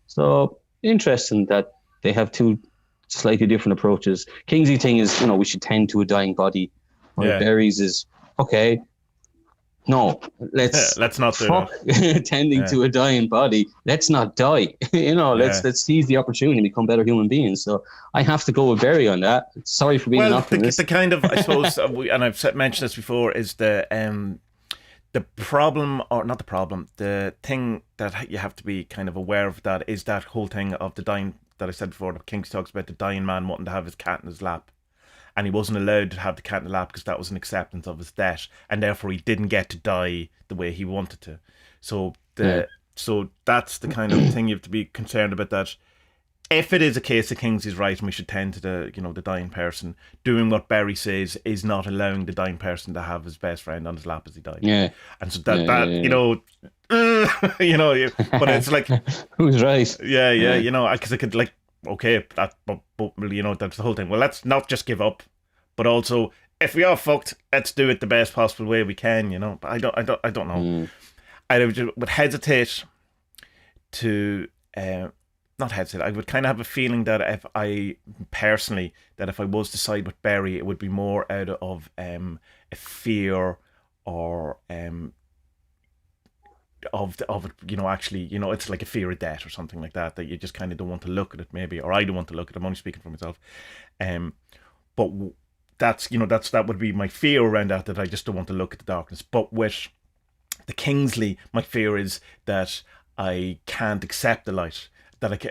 So interesting that they have two slightly different approaches. Kingsley's thing is, you know, we should tend to a dying body. Barry's is, okay, no, let's not do that. Tending to a dying body. Let's not die. You know, let's seize the opportunity and become better human beings. So I have to go with Barry on that. Sorry for being an optimist. The kind of, I suppose, and I've mentioned this before, is the problem, or not the problem, the thing that you have to be kind of aware of, that is that whole thing of the dying, that I said before, that Kingsley talks about the dying man wanting to have his cat in his lap. And he wasn't allowed to have the cat in the lap because that was an acceptance of his death, and therefore he didn't get to die the way he wanted to. So so that's the kind of thing you have to be concerned about, that if it is a case that Kingsley's right and we should tend to the dying person, doing what Barry says is not allowing the dying person to have his best friend on his lap as he died. And so you know, you know, but it's like, who's right? You know, because I could, like, okay, but you know, that's the whole thing. Well, let's not just give up, but also, if we are fucked, let's do it the best possible way we can, you know. But I don't know. I would hesitate to not hesitate. I would kind of have a feeling that if I was to side with Berry, it would be more out of a fear or of it, actually, it's like a fear of debt or something like that you just kind of don't want to look at it, maybe, or I don't want to look at it. I'm only speaking for myself, but that would be my fear around that I just don't want to look at the darkness. But with the Kingsley, my fear is that I can't accept the light. That I can,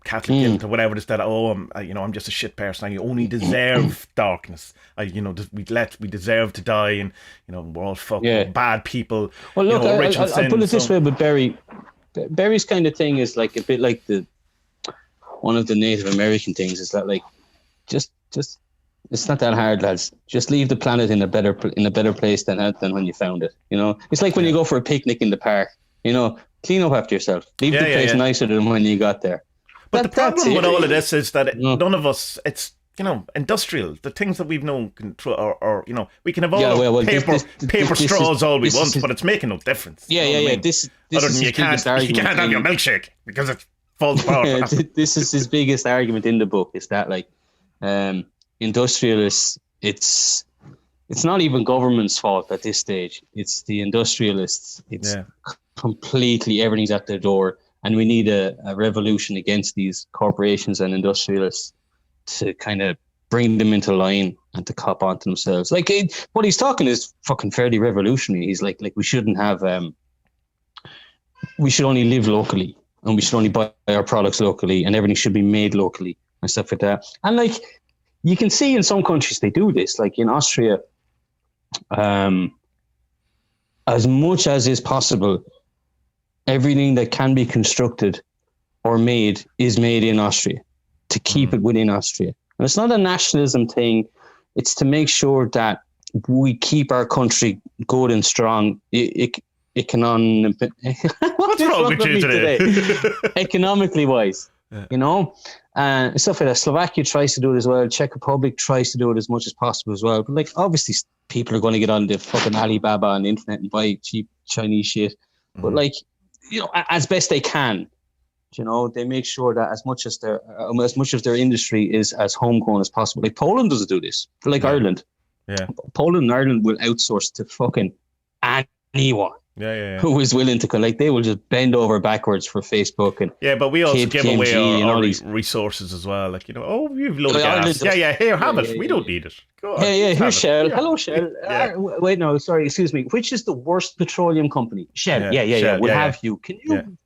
Catholic guilt or whatever it is, that I'm just a shit person. I only deserve darkness. We deserve to die, and we're all fucking bad people. Well, look, rich in sin. I'll put it this way with Berry. Berry's kind of thing is like a bit like one of the Native American things is that like just it's not that hard, lads. Just leave the planet in a better place than when you found it. It's like when you go for a picnic in the park. Clean up after yourself. Leave the place nicer than when you got there. But the problem with all of this is that none of us, it's, industrial. The things that we've known control, or we can have all paper straws all we want, but it's making no difference. Yeah. This other is than you can't have your milkshake because it falls apart. This is his biggest argument in the book, is that like industrialists, it's not even government's fault at this stage. It's the industrialists. It's completely everything's at their door, and we need a revolution against these corporations and industrialists to kind of bring them into line and to cop onto themselves. Like what he's talking is fucking fairly revolutionary. He's like we shouldn't have we should only live locally, and we should only buy our products locally, and everything should be made locally and stuff like that. And like you can see in some countries they do this, like in Austria, as much as is possible, everything that can be constructed or made is made in Austria, to keep it within Austria. And it's not a nationalism thing. It's to make sure that we keep our country good and strong. What's wrong with you today? Economically wise, and stuff like that. Slovakia tries to do it as well. Czech Republic tries to do it as much as possible as well. But like, obviously, people are going to get on the fucking Alibaba on the internet and buy cheap Chinese shit. But like, as best they can, they make sure that as much of their industry is as homegrown as possible. Like Poland doesn't do this. Like Ireland. Yeah. Poland and Ireland will outsource to fucking anyone. Who is willing to they will just bend over backwards for Facebook and but we also give away our resources as well. Like you've loaded gas. Here, have it. We don't need it. Go on, here's Shell. Hello, Shell. Wait, no, sorry, excuse me. Which is the worst petroleum company? Shell. Shell. We'll have you. Can you?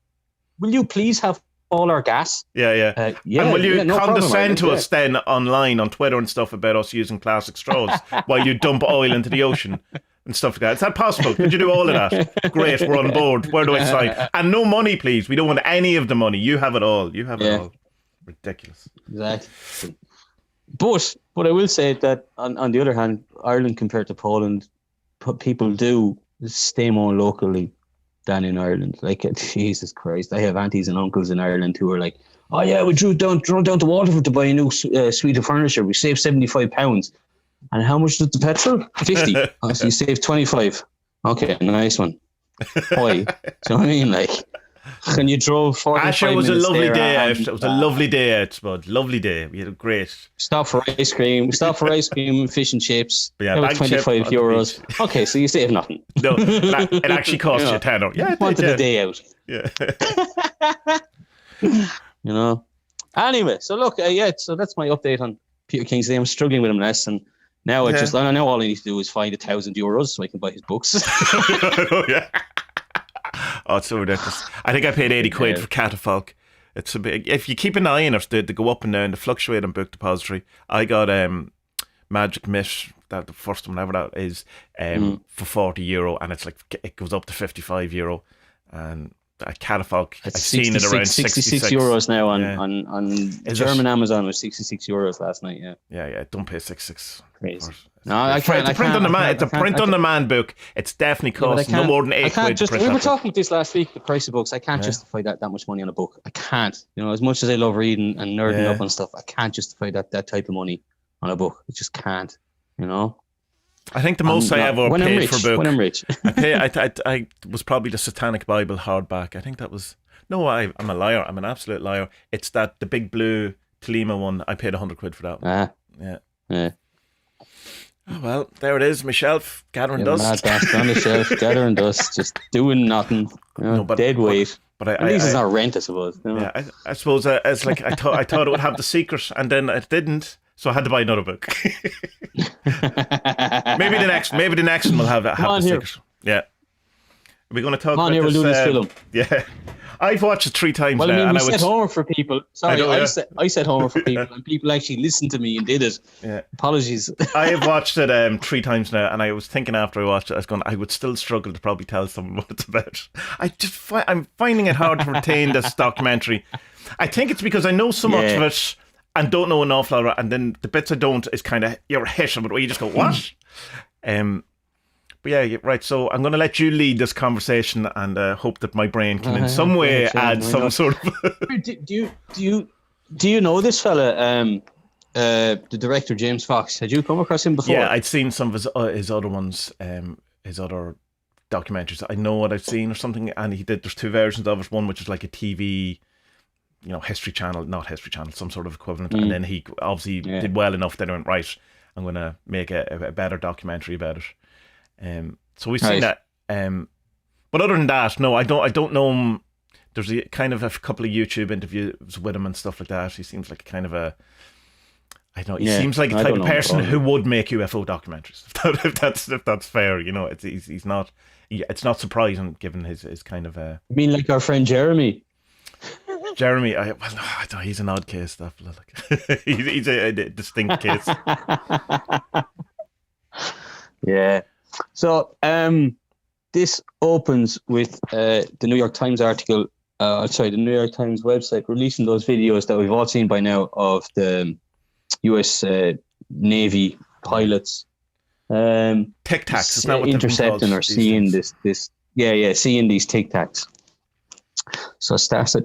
Will you please have all our gas? And will you condescend to us then online on Twitter and stuff about us using plastic straws while you dump oil into the ocean? And stuff like that. Is that possible? Could you do all of that? Great, we're on board. Where do I sign? And no money, please. We don't want any of the money. You have it all. You have it all. Ridiculous. Exactly. But I will say that on the other hand, Ireland compared to Poland, people do stay more locally than in Ireland. Like, Jesus Christ, I have aunties and uncles in Ireland who are like, oh yeah, we drove down to Waterford to buy a new suite of furniture. We saved £75. And how much did the petrol? 50. Oh, so you saved 25. Okay, nice one. Boy, do you know what I mean? Like, and you drove 45 it was a lovely day out. It was a lovely day out, Spud. Lovely day. We had a great. Stop for ice cream, fish and chips. That was €25. Okay, so you save nothing. No, it actually cost you a tenner. Yeah, it wanted a day out. Yeah. Anyway, so look, so that's my update on Peter Kingsley. I'm struggling with him less, and now I know all I need to do is find €1,000 so I can buy his books. Oh, it's so ridiculous. I think I paid 80 quid for Catafalque. It's a big. If you keep an eye on it, they go up and down, they fluctuate on Book Depository. I got Magic Mish, that the first one ever that is, for €40, and it's like it goes up to €55, and Catafalque, I've seen it around €66 now on German Amazon was €66 last night. Yeah. Don't pay 66. Crazy. No, I can't. It's a print on demand book. It's definitely costing no more than £8. We were talking about this last week. The price of books. I can't justify that much money on a book. I can't. As much as I love reading and nerding up on stuff, I can't justify that type of money on a book. I just can't. I think the most I ever when I'm paid rich, for a book. when I'm rich. I was probably the Satanic Bible hardback. I think that was. No, I'm a liar. I'm an absolute liar. It's the big blue Thelema one. I paid £100 for that one. Yeah. Yeah. Oh, well, there it is. My shelf, gathering dust. Mad bastard on the shelf, gathering dust, just doing nothing. Dead weight. But at least it's not rent, I suppose. Yeah, I suppose it's like I thought it would have the secret, and then it didn't. So I had to buy another book. maybe the next one will have the secret. Yeah. We're going to talk about this. We'll do this film. Yeah. I've watched it 3 times well, now. I mean, and we set homework for people. Sorry, I set homework for people, and people actually listened to me and did it. Yeah. Apologies. I have watched it 3 times now, and I was thinking after I watched it, I was going, I would still struggle to probably tell someone what it's about. I'm finding it hard to retain this documentary. I think it's because I know so much of it and don't know an awful lot, and then the bits I don't is kind of you're hit, but you just go what? But yeah, right. So I'm going to let you lead this conversation, and hope that my brain can, in some way, add some sort of. do you know this fella? The director James Fox. Had you come across him before? Yeah, I'd seen some of his other ones, his other documentaries. I know what I've seen or something, and he did. There's 2 versions of it. One which is like a TV, History Channel, not History Channel, some sort of equivalent. And then he obviously did well enough that he went, right, I'm going to make a better documentary about it. So we've seen that. But other than that, no, I don't know him. There's a kind of a couple of YouTube interviews with him and stuff like that. He seems like kind of a, I don't know. He seems like a type of person who would make UFO documentaries. If that's fair, he's not. It's not surprising given his kind of. You mean like our friend Jeremy? Jeremy, I don't know, he's an odd case. That like, he's a distinct case. Yeah. So this opens with the New York Times article. The New York Times website releasing those videos that we've all seen by now of the U.S. Navy pilots. Tic Tacs, isn't that what intercepting or seeing this. Seeing these Tic Tacs. So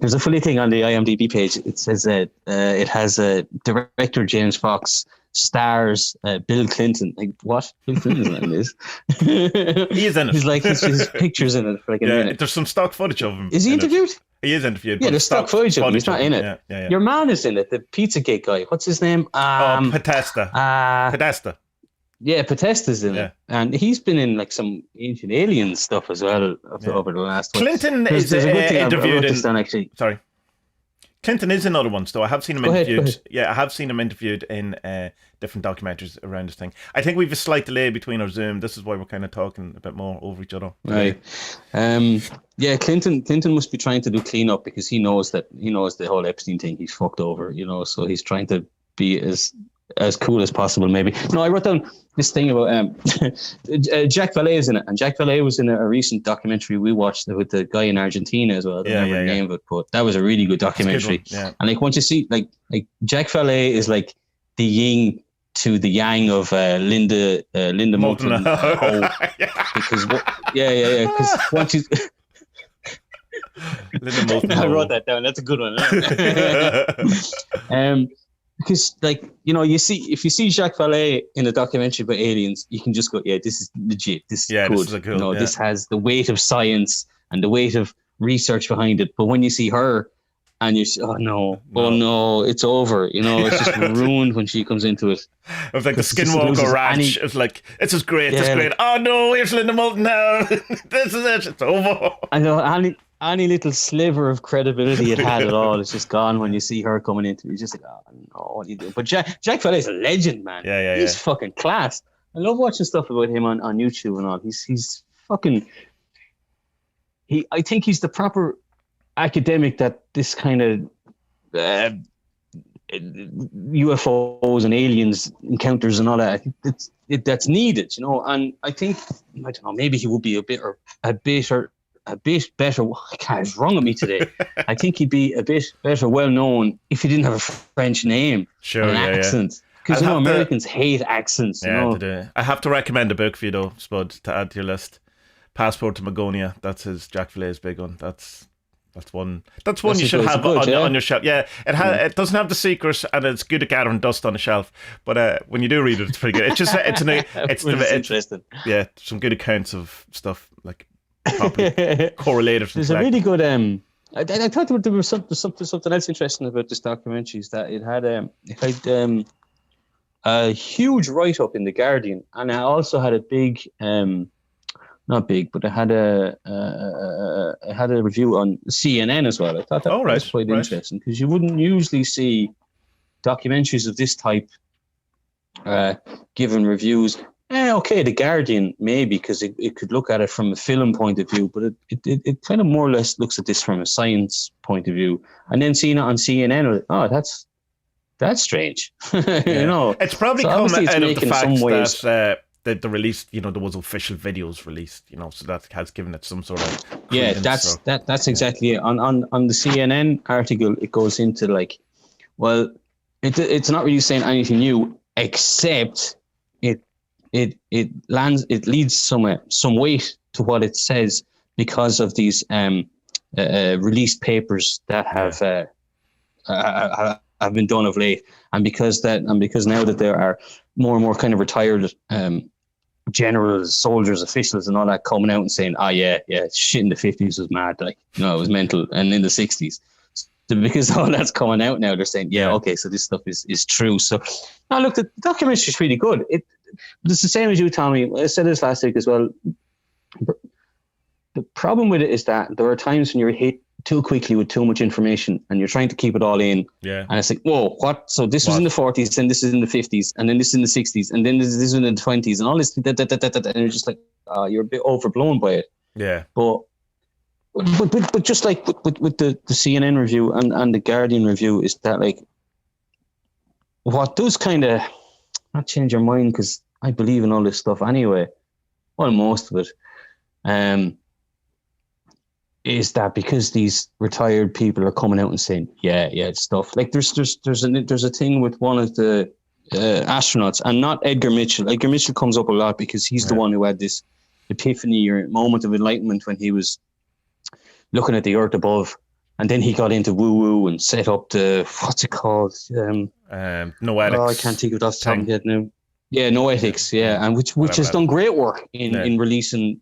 there's a funny thing on the IMDb page. It says that it has director James Fox stars Bill Clinton. Like what? Bill Clinton's in this. He is in it. He's like his pictures in it for like a minute. There's some stock footage of him. Is he interviewed? He is interviewed. Yeah, there's stock footage of him. He's not in it. Yeah. Your man is in it. The Pizzagate guy. What's his name? TaSTA. TaSTA. Yeah, TaSTA's in it, and he's been in like some Ancient Aliens stuff as well over the last. Clinton is interviewed in. Actually, sorry. Clinton is in other ones, though. I have seen him interviewed. Yeah, I have seen him interviewed in different documentaries around this thing. I think we've a slight delay between our Zoom. This is why we're kind of talking a bit more over each other. Right. Yeah, Clinton must be trying to do cleanup because he knows the whole Epstein thing. He's fucked over, so he's trying to be as cool as possible, maybe. No, I wrote down this thing about Jack Valet is in it, and Jack Valet was in a recent documentary we watched with the guy in Argentina as well. I don't remember the name of it, but that was a really good documentary. Good one, yeah. And like once you see like Jack Valet is like the yin to the yang of Linda Moulton Howe, because because once you Linda Moulton I wrote that down. That's a good one. Because if you see Jacques Vallée in a documentary about aliens, you can just go, yeah, this is legit. This is good. This is cool, this has the weight of science and the weight of research behind it. But when you see her and you say, oh no, it's over. It's just ruined when she comes into it. It was like the Skinwalker Ranch. It's like, this is great, this is great. Oh no, here's Linda Moulton now. This is it, it's over. I know, any little sliver of credibility it had at all, it's just gone when you see her coming into it. You're just like, oh no, what are you doing? But Jack Valé's a legend, man. He's fucking class. I love watching stuff about him on YouTube and all. He's fucking. I think he's the proper academic that this kind of UFOs and aliens encounters and all that. That's needed, And I think I don't know. Maybe he would be a bit better. It's wrong with me today. I think he'd be a bit better well known if he didn't have a French name, sure, an accent. Because Americans hate accents. Yeah, they do. I have to recommend a book for you though, Spud, to add to your list. Passport to Magonia. That's his Jack Vallé's big one. That's That's one. That's one That's you should good, it's have good, yeah. on your shelf. Yeah, it doesn't have the secret, and it's good at gathering dust on the shelf. But when you do read it, it's pretty good. It's just Interesting. yeah, some good accounts of stuff like properly correlated from There's a really good I thought there was something else interesting about this documentary is that it had a huge write up in the Guardian, and it also had a big not big, but it had a review on CNN as well. I thought that was quite interesting because you wouldn't usually see documentaries of this type given reviews. Okay, the Guardian maybe because it could look at it from a film point of view, but it kind of more or less looks at this from a science point of view. And then seeing it on CNN, oh, that's strange. You know, it's probably come out of the fact that the released, there was official videos released, so that has given it some sort of credence. That's exactly it. On the CNN article, it goes into like, well, it's not really saying anything new except it leads some weight to what it says because of these released papers that have been done of late, and because now that there are more and more kind of retired generals, soldiers, officials, and all that coming out and saying, "Oh yeah, shit in the 50s was mad, like it was mental," and in the 60s. So because all that's coming out now, they're saying, okay, so this stuff is true. So now look, the documentary is really good. It's the same as you, Tommy. I said this last week as well. The problem with it is that there are times when you're hit too quickly with too much information and you're trying to keep it all in. Yeah. And it's like, whoa, what? So this was in the 40s, and this is in the 50s, and then this is in the 60s, and then this is in the 20s, and all this, and you're just like, you're a bit overblown by it. Yeah. But just like with the CNN review and the Guardian review is that like, what does kind of not change your mind, because I believe in all this stuff anyway, well, most of it, is that because these retired people are coming out and saying, it's stuff like there's a thing with one of the astronauts, and not Edgar Mitchell. Edgar Mitchell comes up a lot because he's the one who had this epiphany or moment of enlightenment when he was looking at the Earth above, and then he got into woo and set up the what's it called? Noetics. I can't think of that top of my head now. Yeah, Noetics. Yeah, and which has done great work in releasing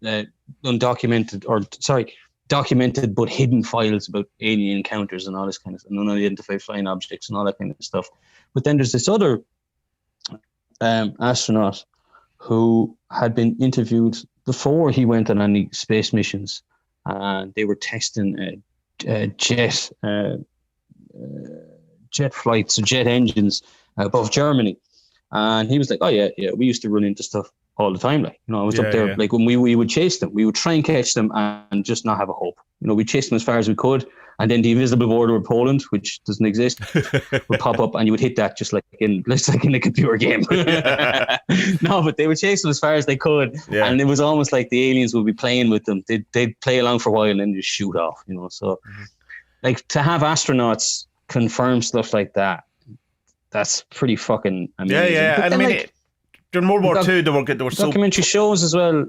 documented but hidden files about alien encounters and all this kind of stuff, and unidentified flying objects and all that kind of stuff. But then there's this other astronaut who had been interviewed before he went on any space missions, and they were testing jet flights, or jet engines above Germany. And he was like, we used to run into stuff all the time. Like, I was up there, like when we would chase them, we would try and catch them and just not have a hope. We chased them as far as we could. And then the invisible border of Poland, which doesn't exist, would pop up, and you would hit that just like in a computer game. No, but they would chase them as far as they could. Yeah. And it was almost like the aliens would be playing with them. They'd play along for a while and then just shoot off, So like to have astronauts confirm stuff like that, that's pretty fucking amazing. Yeah. And I mean, during World War II, there were documentary shows as well.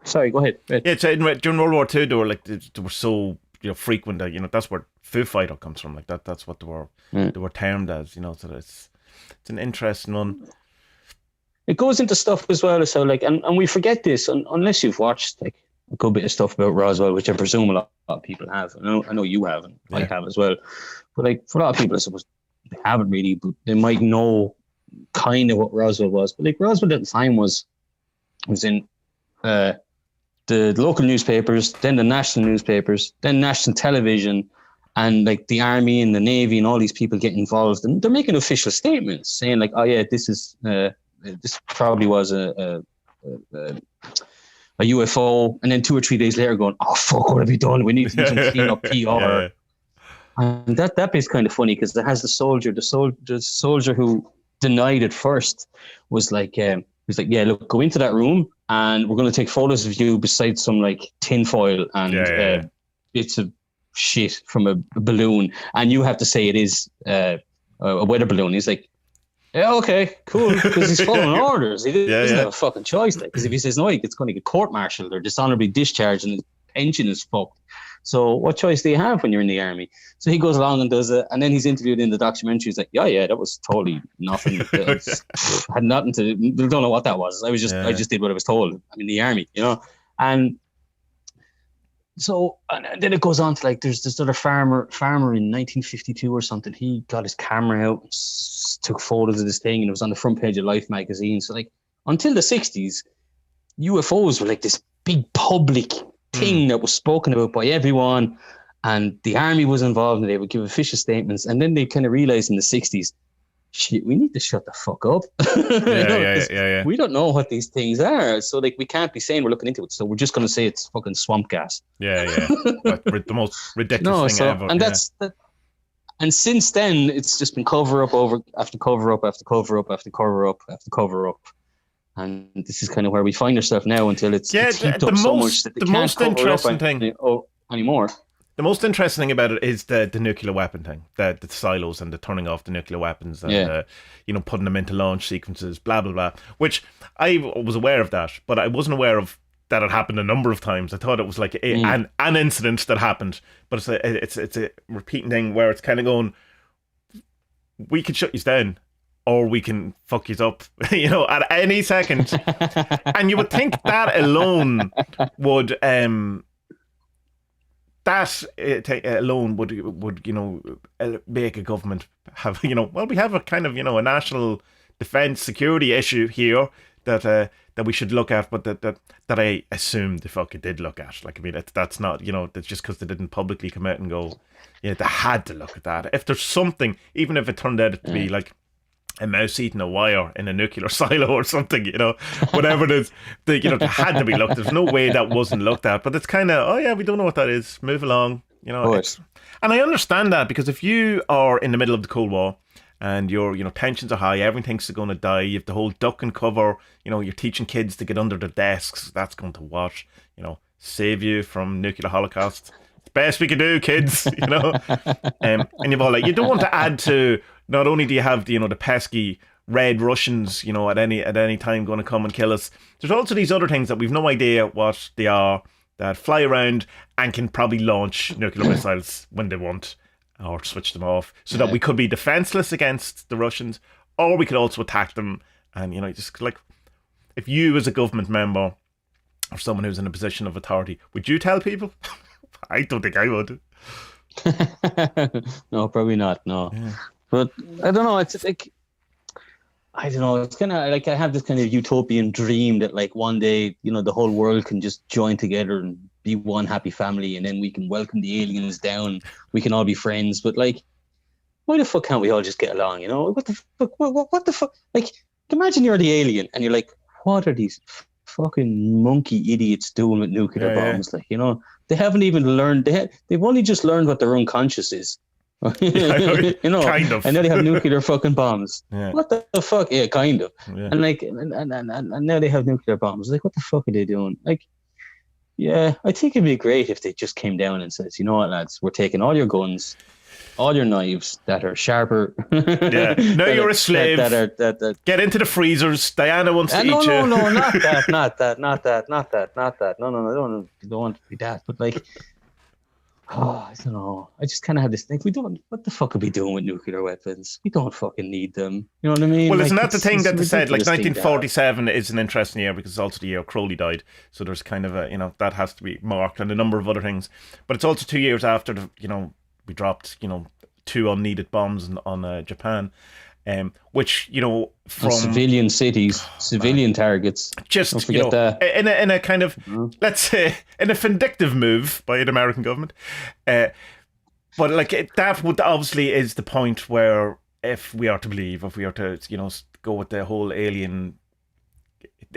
Sorry, go ahead. Yeah, during World War II, they were so frequent that that's where Foo Fighter comes from. Like that's what they were termed as. So it's an interesting one. It goes into stuff as well as how like, and we forget this unless you've watched like a good bit of stuff about Roswell, which I presume a lot of people have. I know you have, and I have as well. But like for a lot of people, I suppose they haven't really, but they might know kind of what Roswell was. But like Roswell at the time was in the local newspapers, then the national newspapers, then national television, and like the army and the navy and all these people get involved, and they're making official statements saying like, this probably was a UFO, and then 2 or 3 days later going, oh fuck, what have we done? We need to do some clean up PR. Yeah. And that bit's kind of funny because it has the soldier who denied it first was like, look, go into that room and we're going to take photos of you beside some like tinfoil and bits of shit from a balloon, and you have to say it is a weather balloon. He's like, yeah, okay, cool, because he's following orders. He doesn't have a fucking choice, because if he says no, it's going to get court-martialed or dishonorably discharged, and his pension is fucked. So what choice do you have when you're in the army? So he goes along and does it, and then he's interviewed in the documentary. He's like, yeah, that was totally nothing. Had nothing to. Don't know what that was. I just did what I was told. I'm in the army, and. So and then it goes on to like there's this other farmer in 1952 or something. He got his camera out, and took photos of this thing, and it was on the front page of Life magazine. So like until the 60s, UFOs were like this big public thing that was spoken about by everyone, and the army was involved, and they would give official statements. And then they kind of realized in the 60s, shit, we need to shut the fuck up. Yeah. We don't know what these things are, so like we can't be saying we're looking into it. So we're just going to say it's fucking swamp gas. Yeah. The most ridiculous thing ever. And that's that. And since then, it's just been cover up after cover up after cover up after cover up after cover up. And this is kind of where we find ourselves now until it's heaped up so much that they can't cover up anymore. The most interesting thing about it is the nuclear weapon thing, the silos and the turning off the nuclear weapons and putting them into launch sequences, blah blah blah. Which I was aware of that, but I wasn't aware of that it happened a number of times. I thought it was like an incident that happened, but it's a repeating thing where it's kind of going, we could shut you down, or we can fuck you up, at any second. And you would think that alone would alone would make a government have we have a kind of a national defense security issue here that we should look at, but that I assume the fuck it did look at. Like, I mean, that's not that's just because they didn't publicly come out and go, they had to look at that. If there's something, even if it turned out to be like a mouse eating a wire in a nuclear silo or something, whatever it is, they had to be looked. There's no way that wasn't looked at. But it's kind of, we don't know what that is. Move along, And I understand that, because if you are in the middle of the Cold War and your tensions are high, everything's going to die. You have the whole duck and cover. You're teaching kids to get under their desks. That's going to save you from nuclear holocaust. It's the best we can do, kids. And you've all you don't want to add to. Not only do you have the pesky red Russians, at any time going to come and kill us, there's also these other things that we've no idea what they are, that fly around and can probably launch nuclear missiles when they want, or switch them off, so that we could be defenseless against the Russians, or we could also attack them. And just like, if you as a government member or someone who's in a position of authority, would you tell people? I don't think I would. No, probably not. No. Yeah. But I don't know. It's like, I don't know. It's kind of like I have this kind of utopian dream that like one day, the whole world can just join together and be one happy family, and then we can welcome the aliens down. We can all be friends. But like, why the fuck can't we all just get along? What the fuck? What the fuck? Like, imagine you're the alien and you're like, what are these fucking monkey idiots doing with nuclear bombs? Like, they haven't even learned. They've only just learned what their unconscious is. Kind of. And now they have nuclear fucking bombs. Yeah. What the fuck? Yeah, kind of. Yeah. And like, and now they have nuclear bombs. Like, what the fuck are they doing? Like, yeah, I think it'd be great if they just came down and says, you know what, lads, we're taking all your guns, all your knives that are sharper. Yeah. Now you're a slave. Get into the freezers. Diana wants to eat you. No, not that. No, I don't want to be that. But like, I don't know. I just kind of have this thing. What the fuck are we doing with nuclear weapons? We don't fucking need them. You know what I mean? Well, isn't that the thing that they said? Like, 1947 is an interesting year because it's also the year Crowley died. So there's kind of a, that has to be marked, and a number of other things. But it's also 2 years after, we dropped, 2 unneeded bombs on Japan. Which from civilian cities, civilian targets. Just don't forget that. In a kind of let's say in a vindictive move by the American government, but like that would obviously is the point where if we are to go with the whole alien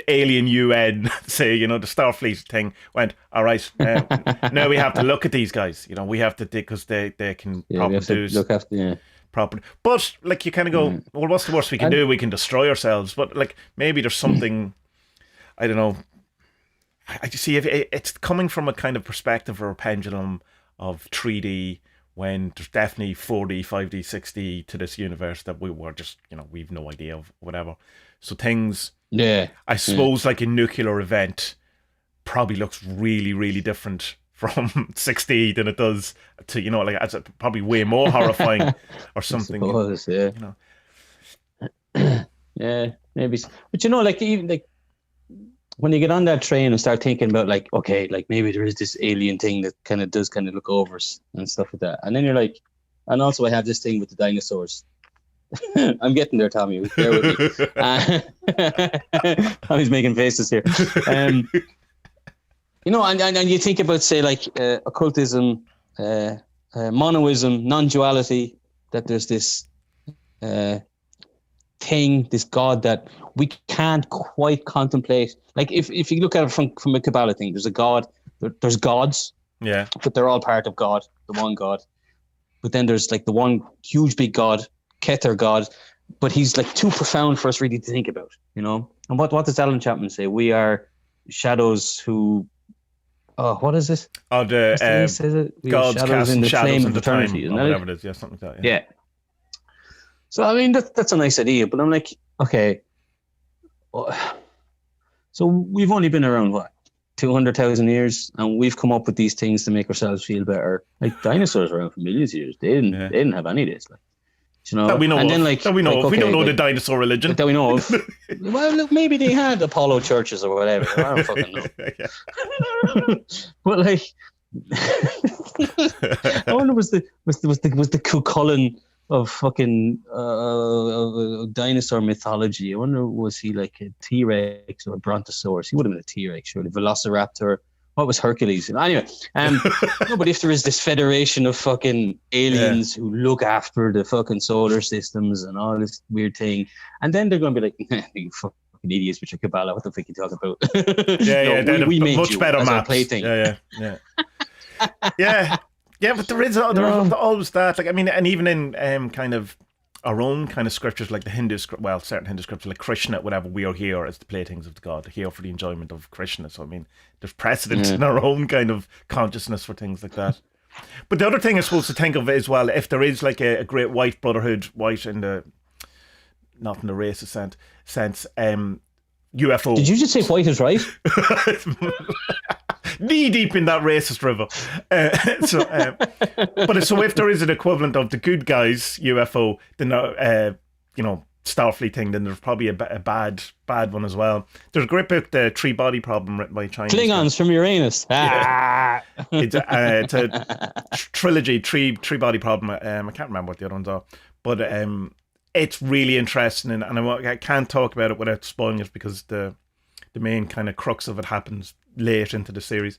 UN, say the Starfleet thing went all right. Now we have to look at these guys. We have to because they can probably look after. Yeah. Properly. But like you kind of go, well, what's the worst we can do? We can destroy ourselves. But like maybe there's something, I don't know. I just see if it's coming from a kind of perspective or a pendulum of 3D, when there's definitely 4D, 5D, 6D to this universe that we were just we've no idea of, whatever. So things, I suppose like a nuclear event probably looks really, really different from 6D than it does to, you know, like it's probably way more horrifying or something. I suppose, yeah. You know. Yeah, maybe. But you know, like even like when you get on that train and start thinking about like, okay, like maybe there is this alien thing that kind of look over us and stuff like that. And then you're like, and also I have this thing with the dinosaurs. I'm getting there, Tommy. Bear with me. Tommy's making faces here. You know, and you think about, say, like occultism, monoism, non-duality, that there's this thing, this God that we can't quite contemplate. Like if you look at it from a Kabbalah thing, there's a God, there's gods, yeah, but they're all part of God, the one God. But then there's like the one huge big God, Kether God, but he's like too profound for us really to think about, you know. And what does Alan Chapman say? We are shadows who. Oh, what is it? Oh, the God's casting shadows in the time, or whatever it is. Yeah, something like that. Yeah. So I mean, that's a nice idea, but I'm like, okay. So we've only been around what 200,000 years, and we've come up with these things to make ourselves feel better. Like dinosaurs were around for millions of years. They didn't have any of this. Like, you know, that we know and of. then like that we know like, of. okay, We don't know like, the dinosaur religion. that we know of. Well, look, maybe they had Apollo churches or whatever. I don't fucking know. But like, I wonder was the Cuchulainn of fucking dinosaur mythology. I wonder, was he like a T-Rex or a Brontosaurus? He would have been a T-Rex, surely. Velociraptor. What was Hercules? Anyway, no, but if there is this federation of fucking aliens who look after the fucking solar systems and all this weird thing, and then they're going to be like, you fucking idiots with your Kabbalah, what the fuck are you talking about? Yeah, we made much you better as maps. our plaything. Yeah. But there is always that. Like, I mean, and even in kind of our own kind of scriptures, like the Hindu, certain Hindu scriptures, like Krishna, whatever, we are here as the playthings of the God, here for the enjoyment of Krishna. So, I mean, there's precedent in our own kind of consciousness for things like that. But the other thing I suppose to think of as well, if there is like a great white brotherhood, white in the, not in the racist sense, UFO. Did you just say white is right? Knee deep in that racist river. But so if there is an equivalent of the good guys UFO, then you know, Starfleet thing, then there's probably a bad one as well. There's a great book, The Three Body Problem, written by Chinese Klingons from Uranus. Yeah. It's a trilogy, three body problem. I can't remember what the other ones are, but it's really interesting, and I can't talk about it without spoiling it because the main kind of crux of it happens late into the series,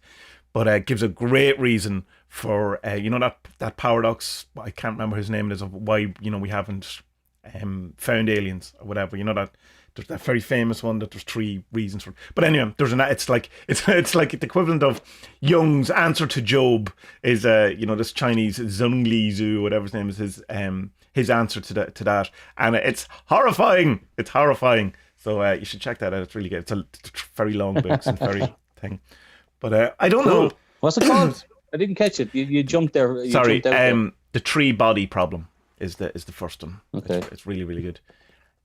but it gives a great reason for you know, that paradox. I can't remember his name is, of why, you know, we haven't found aliens or whatever. You know, that there's that very famous one that there's three reasons for. But anyway, there's it's like the equivalent of Jung's answer to Job is you know, this Chinese Zhongli Zhu, whatever his name is, his answer to that, and it's horrifying. It's horrifying. So you should check that out. It's really good. It's a very long book. It's very thing. But I don't know. What's it called? I didn't catch it. You jumped there. Sorry. Jumped out there. The Three Body Problem is the first one. Okay. It's really, really good.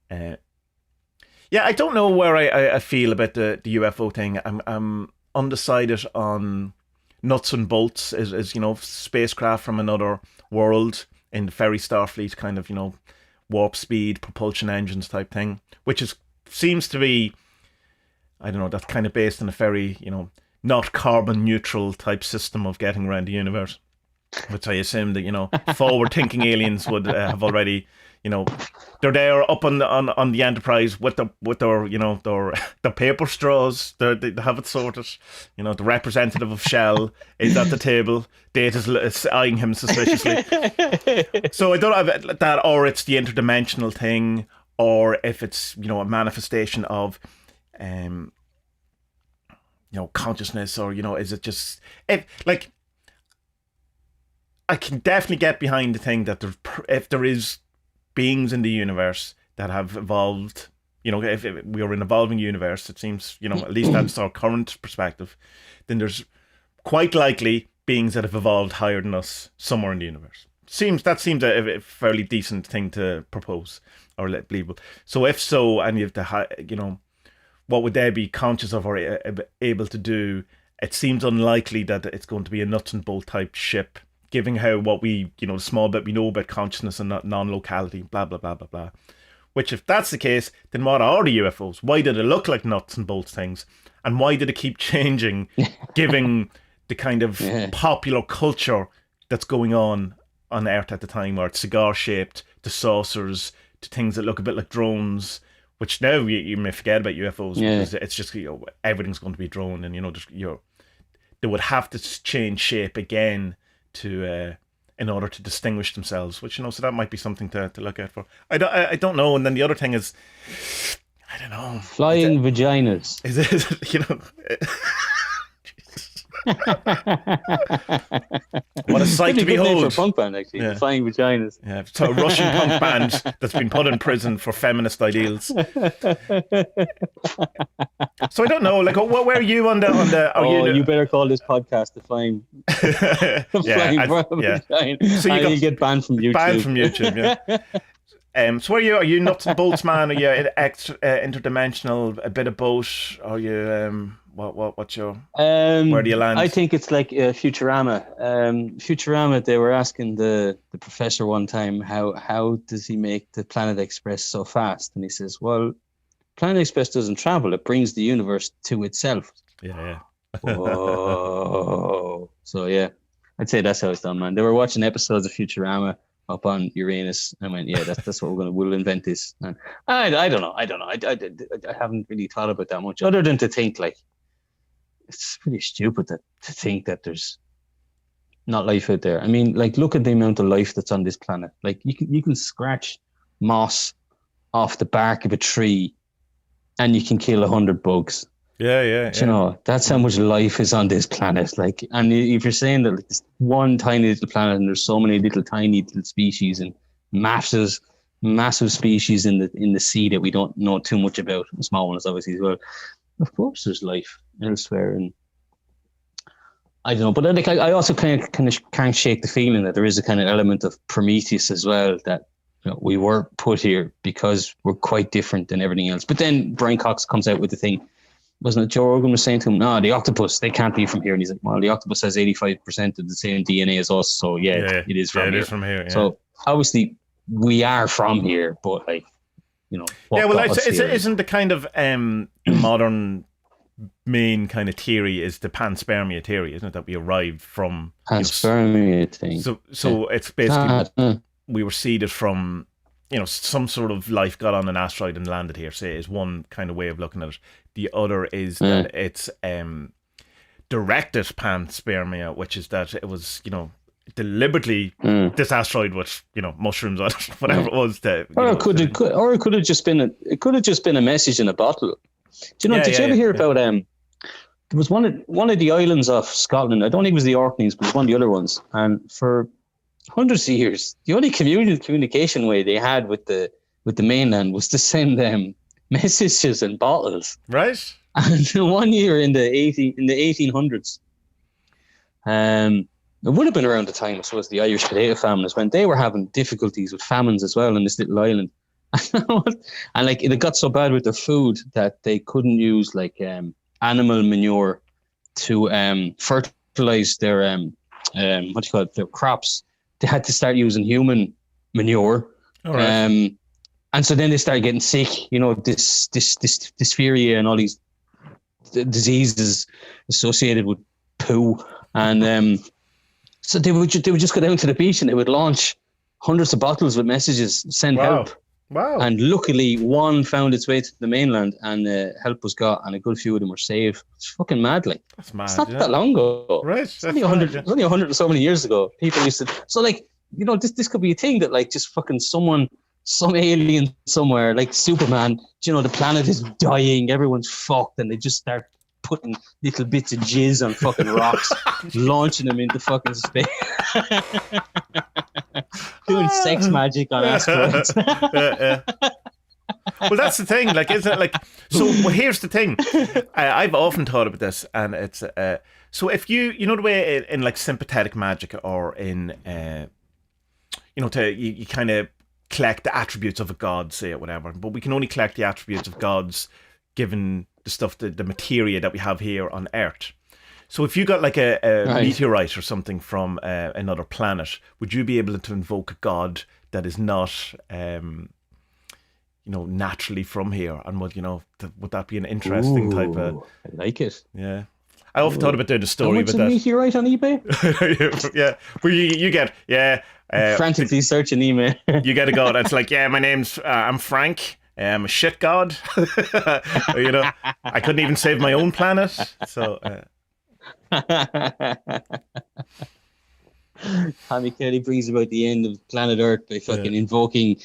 Yeah, I don't know where I feel about the UFO thing. I'm undecided on nuts and bolts. Is you know, spacecraft from another world in the very Starfleet kind of, you know, warp speed propulsion engines type thing, which seems to be, I don't know, that's kind of based on a very, you know, not carbon neutral type system of getting around the universe, which I assume that, you know, forward thinking aliens would have already, you know, they're there up on the Enterprise with their you know, their paper straws. They have it sorted. You know, the representative of Shell is at the table. Data's eyeing him suspiciously. So I don't know that, or it's the interdimensional thing, or if it's, you know, a manifestation of you know, consciousness, or, you know, is it just, if like, I can definitely get behind the thing that if there is beings in the universe that have evolved, you know, if we are an evolving universe, it seems, you know, at least that's our current perspective, then there's quite likely beings that have evolved higher than us somewhere in the universe. That seems a fairly decent thing to propose or believable. So if so, and you have to, you know, what would they be conscious of or able to do it seems unlikely that it's going to be a nuts and bolt type ship, given how what we, the small bit we know about consciousness and non-locality, blah, blah, blah, blah, blah. Which, if that's the case, then what are the UFOs? Why did it look like nuts and bolts things? And why did it keep changing, given the kind of popular culture that's going on Earth at the time, where it's cigar-shaped, to saucers, to things that look a bit like drones, which now you may forget about UFOs because it's just, everything's going to be a drone, and, they would have to change shape again to in order to distinguish themselves, which, so that might be something to look out for. I don't know. And then the other thing is, I don't know. Flying vaginas. Is it, what a sight to behold. For a punk band, actually. The Flying Vaginas. Yeah, it's a Russian punk band that's been put in prison for feminist ideals. So I don't know, like, where are you on the? You better call this podcast the Flying. Vagina. So you get banned from YouTube. Banned from YouTube. Yeah. So are you nuts and bolts man? Are you interdimensional? A bit of both? Are you what's your where do you land? I think it's like Futurama. Futurama, they were asking the professor one time how does he make the Planet Express so fast, and he says, well, Planet Express doesn't travel, it brings the universe to itself. Yeah. Whoa. So yeah, I'd say that's how it's done, man. They were watching episodes of Futurama up on Uranus. I went, yeah, that's what we'll invent this. And I don't know. I haven't really thought about that much, other than to think, like, it's pretty stupid to think that there's not life out there. I mean, like, look at the amount of life that's on this planet. Like, you can scratch moss off the bark of a tree, and you can kill 100 bugs. Yeah. That's how much life is on this planet. Like, and if you're saying that, like, this one tiny little planet, and there's so many tiny little species and massive species in the sea that we don't know too much about, small ones obviously as well. Of course, there's life elsewhere, and I don't know. But like, I also kind of can't shake the feeling that there is a kind of element of Prometheus as well, that we were put here because we're quite different than everything else. But then Brian Cox comes out with the thing. Wasn't it Joe Rogan was saying to him, no, the octopus, they can't be from here. And he's like, well, the octopus has 85% of the same DNA as us. So it is from here. It is from here. Yeah. So obviously we are from here, but like, isn't the kind of modern main kind of theory is the panspermia theory, isn't it? That we arrived from panspermia thing. So it's basically we were seeded from, some sort of life got on an asteroid and landed here, say, is one kind of way of looking at it. The other is that it's directed panspermia, which is that it was, deliberately this asteroid with, mushrooms on it, whatever it was. Or it could have just been a message in a bottle. Do you know? Did you ever hear about there was one of the islands of Scotland? I don't think it was the Orkneys, but it was one of the other ones. And for hundreds of years, the only communication way they had with the mainland was to send messages in bottles. Right. And one year in the 1800s, it would have been around the time, I suppose, the Irish potato famines, when they were having difficulties with famines as well in this little island. And like, it got so bad with their food that they couldn't use like animal manure to fertilize their their crops. They had to start using human manure. All right. And so then they started getting sick, this dysphoria and all these diseases associated with poo. And so they would just go down to the beach and they would launch hundreds of bottles with messages, send help. Wow. And luckily one found its way to the mainland and help was got, and a good few of them were saved. It's fucking mad, like. That's mad. It's not that long ago. Right. It's only 100 and so many years ago. People used to, so like, this could be a thing that like just fucking some alien somewhere, like Superman, the planet is dying, everyone's fucked, and they just start putting little bits of jizz on fucking rocks, launching them into fucking space. Doing sex magic on asteroids. Well, that's the thing, like, isn't it? Like, so here's the thing. I've often thought about this, and it's so if you the way in like sympathetic magic, or in you kind of collect the attributes of a god, say, or whatever, but we can only collect the attributes of gods given the stuff, the materia that we have here on Earth. So if you got like a Right. meteorite or something from another planet, would you be able to invoke a god that is not, naturally from here? And would that be an interesting type of? Ooh, I like it. Yeah. I often thought about doing a How story much with a that. meteorite on eBay? Yeah, where you get Frantically searching email. you get a god. It's like, yeah, my name's I'm Frank. I'm a shit god. I couldn't even save my own planet. So Tommy Kelly brings about the end of planet Earth by fucking invoking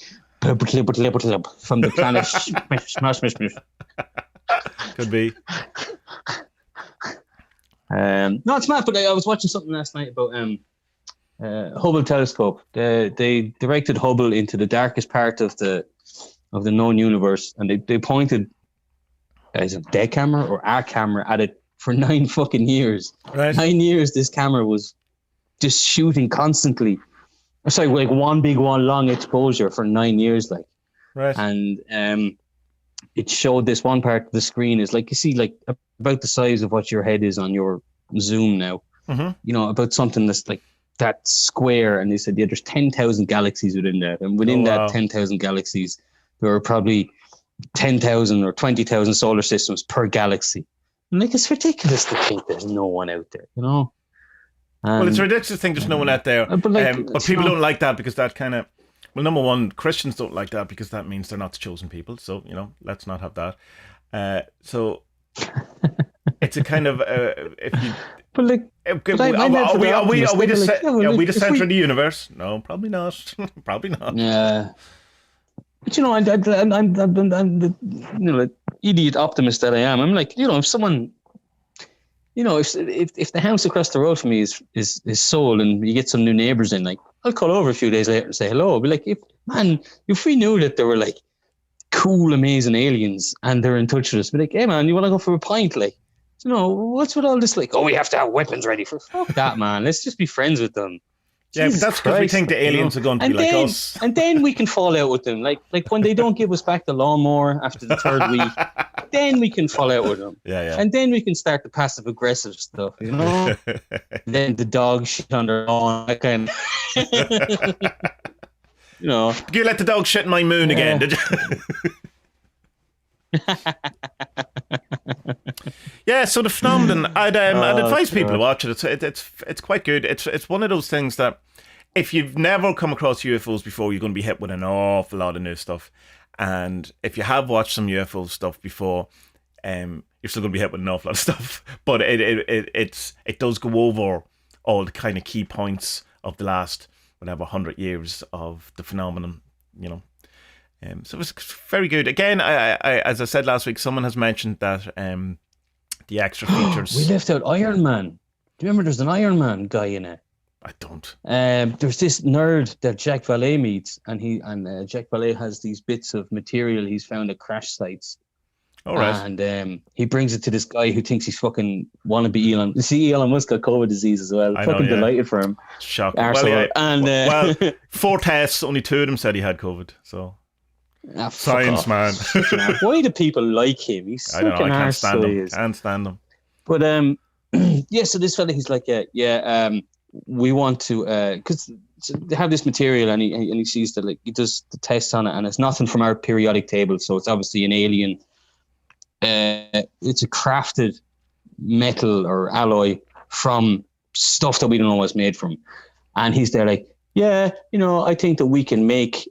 from the planet. Smash. could be. No, it's mad. But I was watching something last night about Hubble telescope. They directed Hubble into the darkest part of the known universe, and they pointed as a dead camera or our camera at it for 9 fucking years. Right. 9 years, this camera was just shooting constantly. Sorry, like one long exposure for 9 years, like. Right. And it showed this one part of the screen is like, you see, like about the size of what your head is on your Zoom now. Mm-hmm. About something that's like that square. And they said, yeah, there's 10,000 galaxies within that, and within that 10,000 galaxies, there are probably 10,000 or 20,000 solar systems per galaxy. And like, it's ridiculous to think there's no one out there, Well, it's a ridiculous to think there's no one out there. But people don't like that because that kind of... Well, number one, Christians don't like that because that means they're not the chosen people. So, let's not have that. So it's a kind of... if you... But like... Are we the center of the universe? No, probably not. Probably not. Yeah. But I'm the like, idiot optimist that I am. I'm like, if someone, if the house across the road from me is sold and you get some new neighbors in, like, I'll call over a few days later and say hello. I'll be like, if we knew that there were like cool, amazing aliens and they're in touch with us, be like, hey man, you want to go for a pint? Like, what's with all this? Like, we have to have weapons ready for fuck that, man. Let's just be friends with them. Yeah, but that's because we think the aliens are going to be like us. And then we can fall out with them. Like when they don't give us back the lawnmower after the 3rd week, then we can fall out with them. Yeah. And then we can start the passive aggressive stuff, Then the dog shit on their lawn, that kind of, You let the dog shit in my moon again, did you? Yeah, so the phenomenon, I'd advise people to watch it. It's quite good. It's one of those things that if you've never come across UFOs before, you're going to be hit with an awful lot of new stuff. And if you have watched some UFO stuff before, you're still going to be hit with an awful lot of stuff. But it does go over all the kind of key points of the last 100 years of the phenomenon, So it's very good. Again, I as I said last week, someone has mentioned that the extra features. We left out Iron Man. Do you remember there's an Iron Man guy in it? I don't. There's this nerd that Jack Valet meets, and Jack Valet has these bits of material he's found at crash sites. All right. And he brings it to this guy who thinks he's fucking wannabe Elon. You see, Elon Musk got COVID disease as well. Fucking delighted for him. Shocking. Well, 4 tests, only 2 of them said he had COVID. So science, man. Why do people like him? He's such an arse. Can't stand him. But so this fella, he's like, we want to, because they have this material, and he sees that, like, he does the tests on it, and it's nothing from our periodic table, so it's obviously an alien. It's a crafted metal or alloy from stuff that we don't know what it's made from, and he's there like, I think that we can make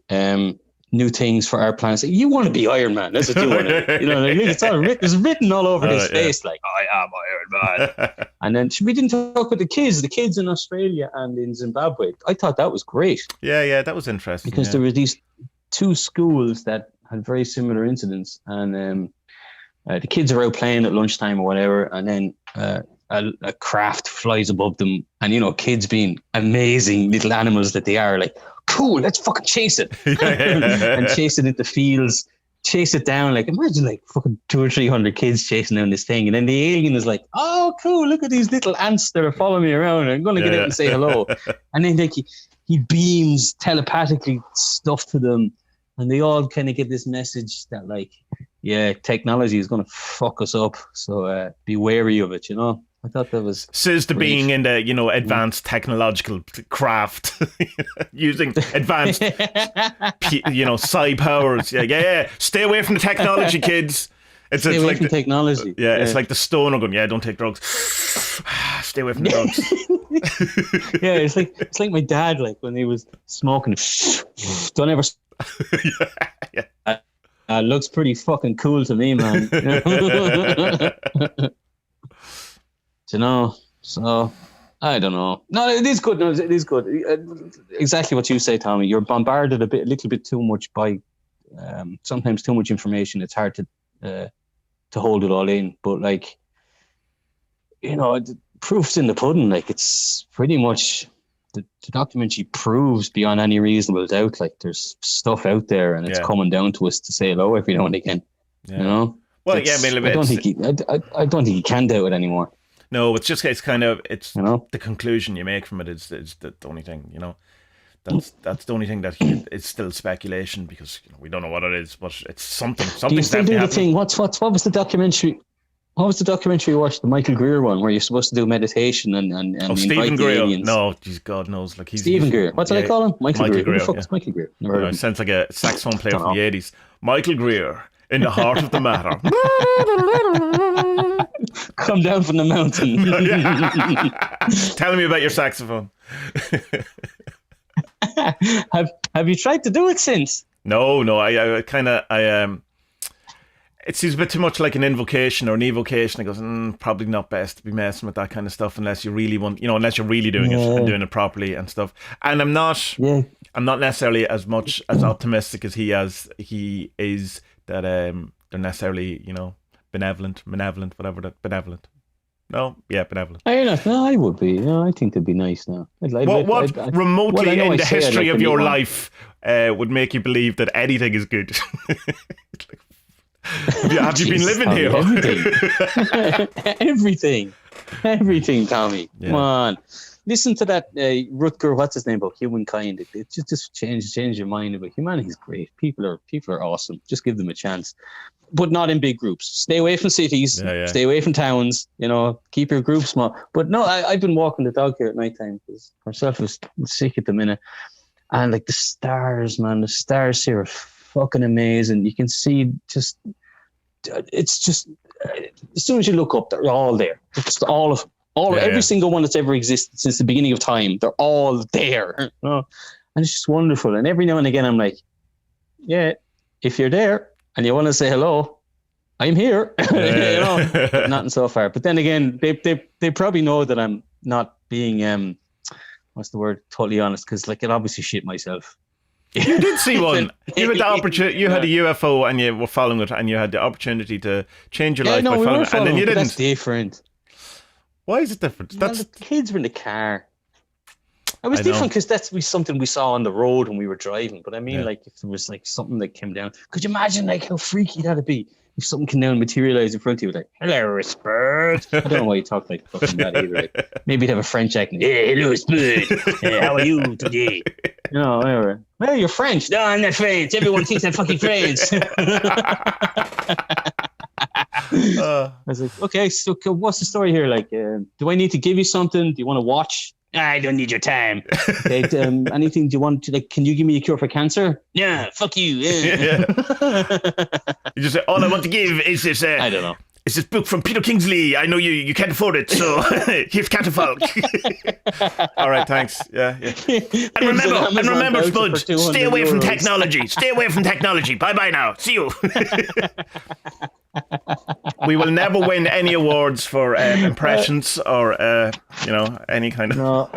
new things for our planet. You want to be Iron Man? That's what you want to do. Like, it's all written. It's written all over his face, like, I am Iron Man. And then we didn't talk with the kids in Australia and in Zimbabwe. I thought that was great. Yeah, that was interesting. Because there were these 2 schools that had very similar incidents, and the kids are out playing at lunchtime or whatever, and then a craft flies above them, and kids being amazing little animals that they are, like, cool, let's fucking chase it. And chase it into fields, chase it down. Like, imagine like fucking 200 or 300 kids chasing down this thing, and then the alien is like, oh cool, look at these little ants that are following me around, I'm gonna get out and say hello. And then like he beams telepathically stuff to them, and they all kind of get this message that, like, technology is gonna fuck us up, so be wary of it, I thought that was Says to brief. being in the, you know, advanced technological craft, using advanced, you know, psi powers. Yeah. Stay away from the technology, kids. Stay away from technology. Yeah, it's like the stoner going, yeah, don't take drugs. Stay away from the drugs. Yeah, it's like my dad, like when he was smoking. Don't ever. Yeah. Looks pretty fucking cool to me, man. You know, so I don't know. No, it is good. No, it is good. Exactly what you say, Tommy. You're bombarded a little bit too much by sometimes too much information. It's hard to hold it all in. But like, you know, the proof's in the pudding. Like, it's pretty much the documentary proves beyond any reasonable doubt. Like, there's stuff out there, and it's coming down to us to say hello every now and again. Yeah. You know. Well, yeah, I mean, I don't think he can do it anymore. No, it's you know, the conclusion you make from it is the only thing, you know. That's the only thing that it's still speculation because, you know, we don't know what it is, but it's something. Do you still do the thing? What was the documentary? What was the documentary you watched? The Michael Greer one, where you're supposed to do meditation and Stephen Greer. No, geez, God knows, like Stephen Greer. What did I call him? Michael Greer. Who the fuck is Michael Greer? Never heard of him. Sounds like a saxophone player from the 80s. Michael Greer, in the heart of the matter. Come down from the mountain. Tell me about your saxophone. Have you tried to do it since? No. It seems a bit too much like an invocation or an evocation. It goes, probably not best to be messing with that kind of stuff unless you really want, you know, unless you're really doing it and doing it properly and stuff. And I'm not necessarily as much as optimistic as he is that they're necessarily, you know, benevolent. Benevolent. No, yeah, benevolent. I would be. No, I think they'd be nice now. What remotely in the history of your life would make you believe that anything is good? Have you been living here? Everything, Tommy. Yeah. Come on. Listen to that Rutger, what's his name, about humankind. It just change your mind about humanity's great. People are awesome. Just give them a chance. But not in big groups. Stay away from cities. Yeah. Stay away from towns. You know, keep your groups small. But no, I've been walking the dog here at night time because myself is sick at the minute. And like the stars, man, the stars here are fucking amazing. You can see it's just as soon as you look up, they're all there. It's every single one that's ever existed since the beginning of time. They're all there. You know? And it's just wonderful. And every now and again, I'm like, yeah, if you're there and you want to say hello, I'm here. You know, but nothing so far. But then again, they probably know that I'm not being totally honest, because like, it obviously shit myself. You did see one. You had the opportunity. You had a UFO, and you were following it, and you had the opportunity to change your life by following it, and then you didn't. That's different. Why is it different? The kids were in the car. It was different because that's something we saw on the road when we were driving. But I mean, like, if there was like something that came down, could you imagine like how freaky that'd be if something came down and materialized in front of you, like, hello, Spud. I don't know why you talk like fucking that either. Like, maybe you'd have a French accent. Hey, hello, Spud. How are you today? No, whatever. Well, you're French. No, I'm not French. Everyone thinks I'm fucking French. I was like, okay, so what's the story here? Like, do I need to give you something? Do you want to watch? I don't need your time. Okay, anything do you want to, like, can you give me a cure for cancer? Yeah, fuck you. Yeah. You just say, all I want to give is this. I don't know. It's this book from Peter Kingsley. I know you can't afford it, so here's catafalque. All right, thanks. Yeah. And remember, Spud, stay away from technology. Stay away from technology. Bye now. See you. We will never win any awards for impressions or any kind of. No.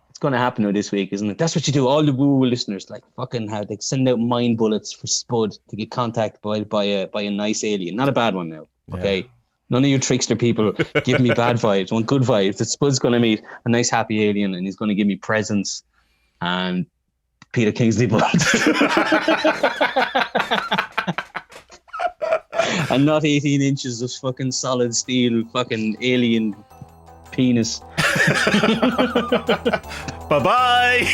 It's going to happen this week, isn't it? That's what you do. All the woo listeners, like, fucking how they send out mind bullets for Spud to get contacted by a nice alien, not a bad one now. Okay, none of you trickster people give me bad vibes. I want good vibes. That Spud's going to meet a nice happy alien, and he's going to give me presents and Peter Kingsley books. And not 18 inches of fucking solid steel fucking alien penis. Bye-bye.